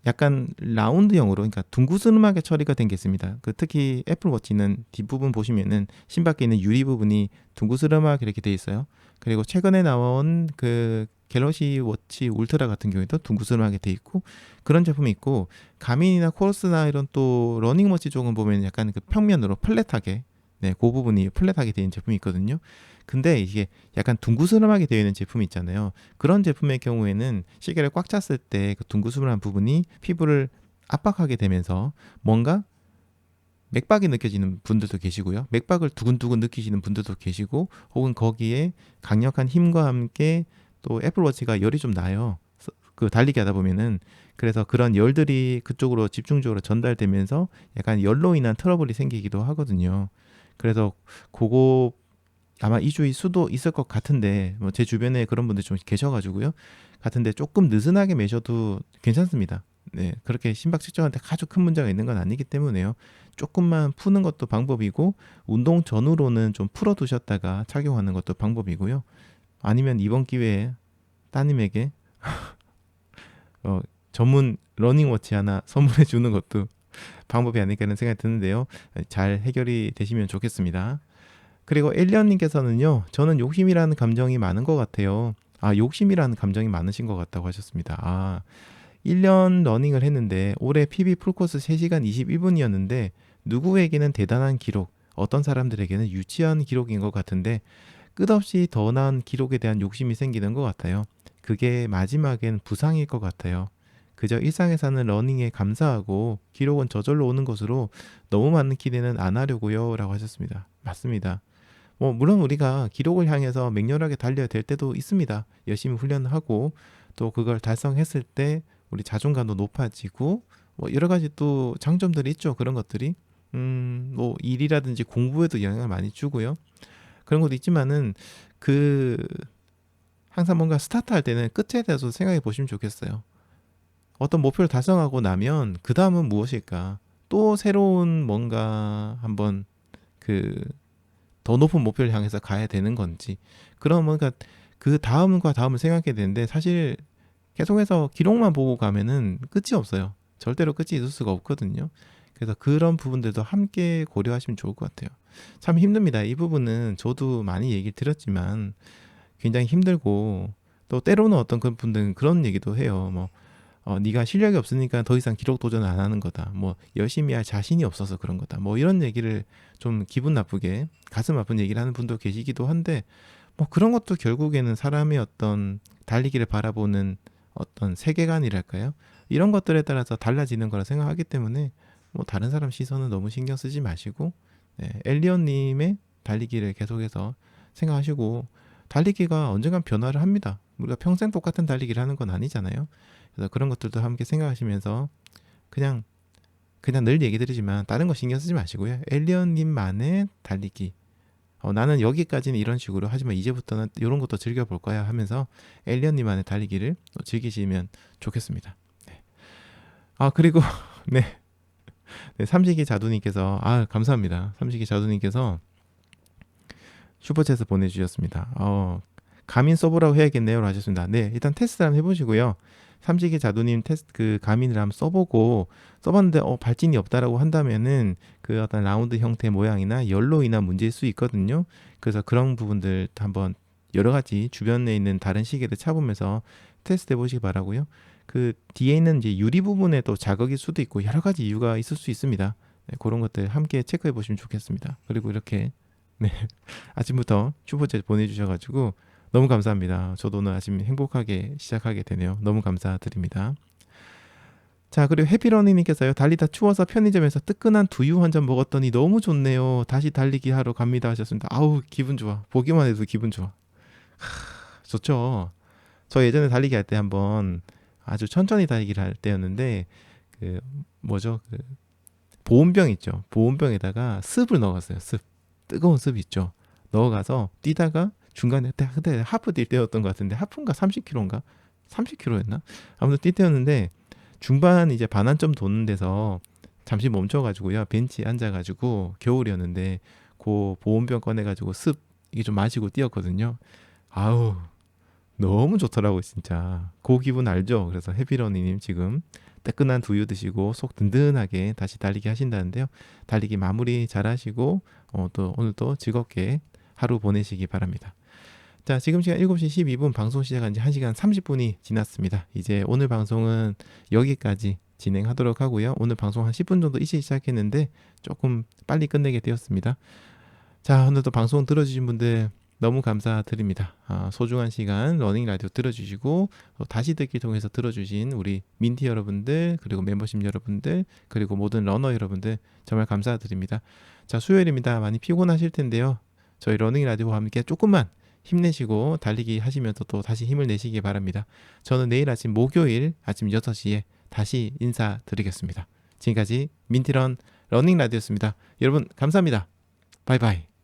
약간 라운드형으로, 그러니까 둥그스름하게 처리가 된 게 있습니다. 특히 애플워치는 뒷부분 보시면은 심박계 있는 유리 부분이 둥그스름하게 이렇게 돼 있어요. 그리고 최근에 나온 갤럭시 워치 울트라 같은 경우에도 둥그스름하게 돼 있고 그런 제품이 있고 가민이나 코러스나 이런 또 러닝워치 쪽은 보면 약간 평면으로 플랫하게 네, 그 부분이 플랫하게 되어 있는 제품이 있거든요. 근데 이게 약간 둥그스름하게 되어 있는 제품이 있잖아요. 그런 제품의 경우에는 시계를 꽉 찼을 때 둥그스름한 부분이 피부를 압박하게 되면서 뭔가 맥박이 느껴지는 분들도 계시고요. 맥박을 두근두근 느끼시는 분들도 계시고 혹은 거기에 강력한 힘과 함께 또 애플워치가 열이 좀 나요. 달리기 하다 보면은 그래서 그런 열들이 그쪽으로 집중적으로 전달되면서 약간 열로 인한 트러블이 생기기도 하거든요. 그래서 그거 아마 이주일 수도 있을 것 같은데 제 주변에 그런 분들 좀 계셔가지고요. 같은데 조금 느슨하게 매셔도 괜찮습니다. 네, 그렇게 심박 측정한테 아주 큰 문제가 있는 건 아니기 때문에요. 조금만 푸는 것도 방법이고 운동 전후로는 좀 풀어두셨다가 착용하는 것도 방법이고요. 아니면 이번 기회에 따님에게 전문 러닝워치 하나 선물해 주는 것도 방법이 아닐까 하는 생각이 드는데요. 잘 해결이 되시면 좋겠습니다. 그리고 엘리언님께서는요, 저는 욕심이라는 감정이 많은 것 같아요. 욕심이라는 감정이 많으신 것 같다고 하셨습니다. 1년 러닝을 했는데 올해 PB 풀코스 3시간 21분이었는데 누구에게는 대단한 기록, 어떤 사람들에게는 유치한 기록인 것 같은데 끝없이 더 나은 기록에 대한 욕심이 생기는 것 같아요. 그게 마지막엔 부상일 것 같아요. 그저 일상에 사는 러닝에 감사하고 기록은 저절로 오는 것으로 너무 많은 기대는 안 하려고요 라고 하셨습니다. 맞습니다. 물론 우리가 기록을 향해서 맹렬하게 달려야 될 때도 있습니다. 열심히 훈련하고 또 그걸 달성했을 때 우리 자존감도 높아지고 여러 가지 또 장점들이 있죠. 그런 것들이 일이라든지 공부에도 영향을 많이 주고요. 그런 것도 있지만은 항상 뭔가 스타트할 때는 끝에 대해서 생각해 보시면 좋겠어요. 어떤 목표를 달성하고 나면 그 다음은 무엇일까? 또 새로운 뭔가 한번 더 높은 목표를 향해서 가야 되는 건지 그런 뭔가 그 다음과 다음을 생각해야 되는데 사실 계속해서 기록만 보고 가면은 끝이 없어요. 절대로 끝이 있을 수가 없거든요. 그래서 그런 부분들도 함께 고려하시면 좋을 것 같아요. 참 힘듭니다. 이 부분은 저도 많이 얘기를 드렸지만 굉장히 힘들고 또 때로는 어떤 그 분들은 그런 얘기도 해요. 네가 실력이 없으니까 더 이상 기록 도전을 안 하는 거다. 열심히 할 자신이 없어서 그런 거다. 이런 얘기를 좀 기분 나쁘게 가슴 아픈 얘기를 하는 분도 계시기도 한데 그런 것도 결국에는 사람의 어떤 달리기를 바라보는 어떤 세계관이랄까요? 이런 것들에 따라서 달라지는 거라 생각하기 때문에 다른 사람 시선은 너무 신경 쓰지 마시고 엘리언님의 달리기를 계속해서 생각하시고 달리기가 언젠간 변화를 합니다. 우리가 평생 똑같은 달리기를 하는 건 아니잖아요. 그래서 그런 것들도 함께 생각하시면서 그냥 늘 얘기 드리지만 다른 거 신경 쓰지 마시고요. 엘리언님만의 달리기. 나는 여기까지는 이런 식으로 하지만 이제부터는 이런 것도 즐겨볼 거야 하면서 엘리언님만의 달리기를 즐기시면 좋겠습니다. 네. 그리고 네. 삼식이 자두님께서 감사합니다. 삼식이 자두님께서 슈퍼챗을 보내주셨습니다. 가민 써보라고 해야겠네요 하셨습니다. 네, 일단 테스트 한번 해보시고요. 삼식이 자두님 테스트 가민을 한번 써보고 써봤는데 발진이 없다라고 한다면은 어떤 라운드 형태 모양이나 열로 인한 문제일 수 있거든요. 그래서 그런 부분들 한번 여러 가지 주변에 있는 다른 시계를 차보면서 테스트 해보시기 바라고요. 뒤에 있는 이제 유리 부분에 또 자극일 수도 있고 여러 가지 이유가 있을 수 있습니다. 네, 그런 것들 함께 체크해 보시면 좋겠습니다. 그리고 이렇게 네, 아침부터 슈퍼챗 보내주셔가지고 너무 감사합니다. 저도 오늘 아침 행복하게 시작하게 되네요. 너무 감사드립니다. 자, 그리고 해피러닝님께서요. 달리다 추워서 편의점에서 뜨끈한 두유 한 잔 먹었더니 너무 좋네요. 다시 달리기 하러 갑니다 하셨습니다. 아우, 기분 좋아. 보기만 해도 기분 좋아. 좋죠. 저 예전에 달리기 할 때 한번 아주 천천히 달리기를 할 때였는데 그 뭐죠? 그 보온병 있죠. 보온병에다가 습을 넣어갔어요. 습. 뜨거운 습 있죠. 넣어가서 뛰다가 중간에 그때 하프 뛸 때였던 것 같은데 하프인가 30km인가 30km였나 아무튼 뛸 때였는데 중반 이제 반환점 도는 데서 잠시 멈춰가지고요 벤치에 앉아가지고 겨울이었는데 그 보온병 꺼내가지고 습 이게 좀 마시고 뛰었거든요. 아우 너무 좋더라고 진짜. 그 기분 알죠? 그래서 해피러니님 지금 따끈한 두유 드시고 속 든든하게 다시 달리기 하신다는데요. 달리기 마무리 잘 하시고 또 오늘도 즐겁게 하루 보내시기 바랍니다. 자, 지금 시간 7시 12분 방송 시작한 지 1시간 30분이 지났습니다. 이제 오늘 방송은 여기까지 진행하도록 하고요. 오늘 방송 한 10분 정도 일찍 시작했는데 조금 빨리 끝내게 되었습니다. 자, 오늘도 방송 들어주신 분들 너무 감사드립니다. 소중한 시간 러닝 라디오 들어주시고 다시 듣기 통해서 들어주신 우리 민티 여러분들 그리고 멤버십 여러분들 그리고 모든 러너 여러분들 정말 감사드립니다. 자, 수요일입니다. 많이 피곤하실 텐데요. 저희 러닝 라디오와 함께 조금만 힘내시고 달리기 하시면서 또 다시 힘을 내시기 바랍니다. 저는 내일 아침 목요일 아침 6시에 다시 인사드리겠습니다. 지금까지 민티런 러닝 라디오였습니다. 여러분 감사합니다. 바이바이.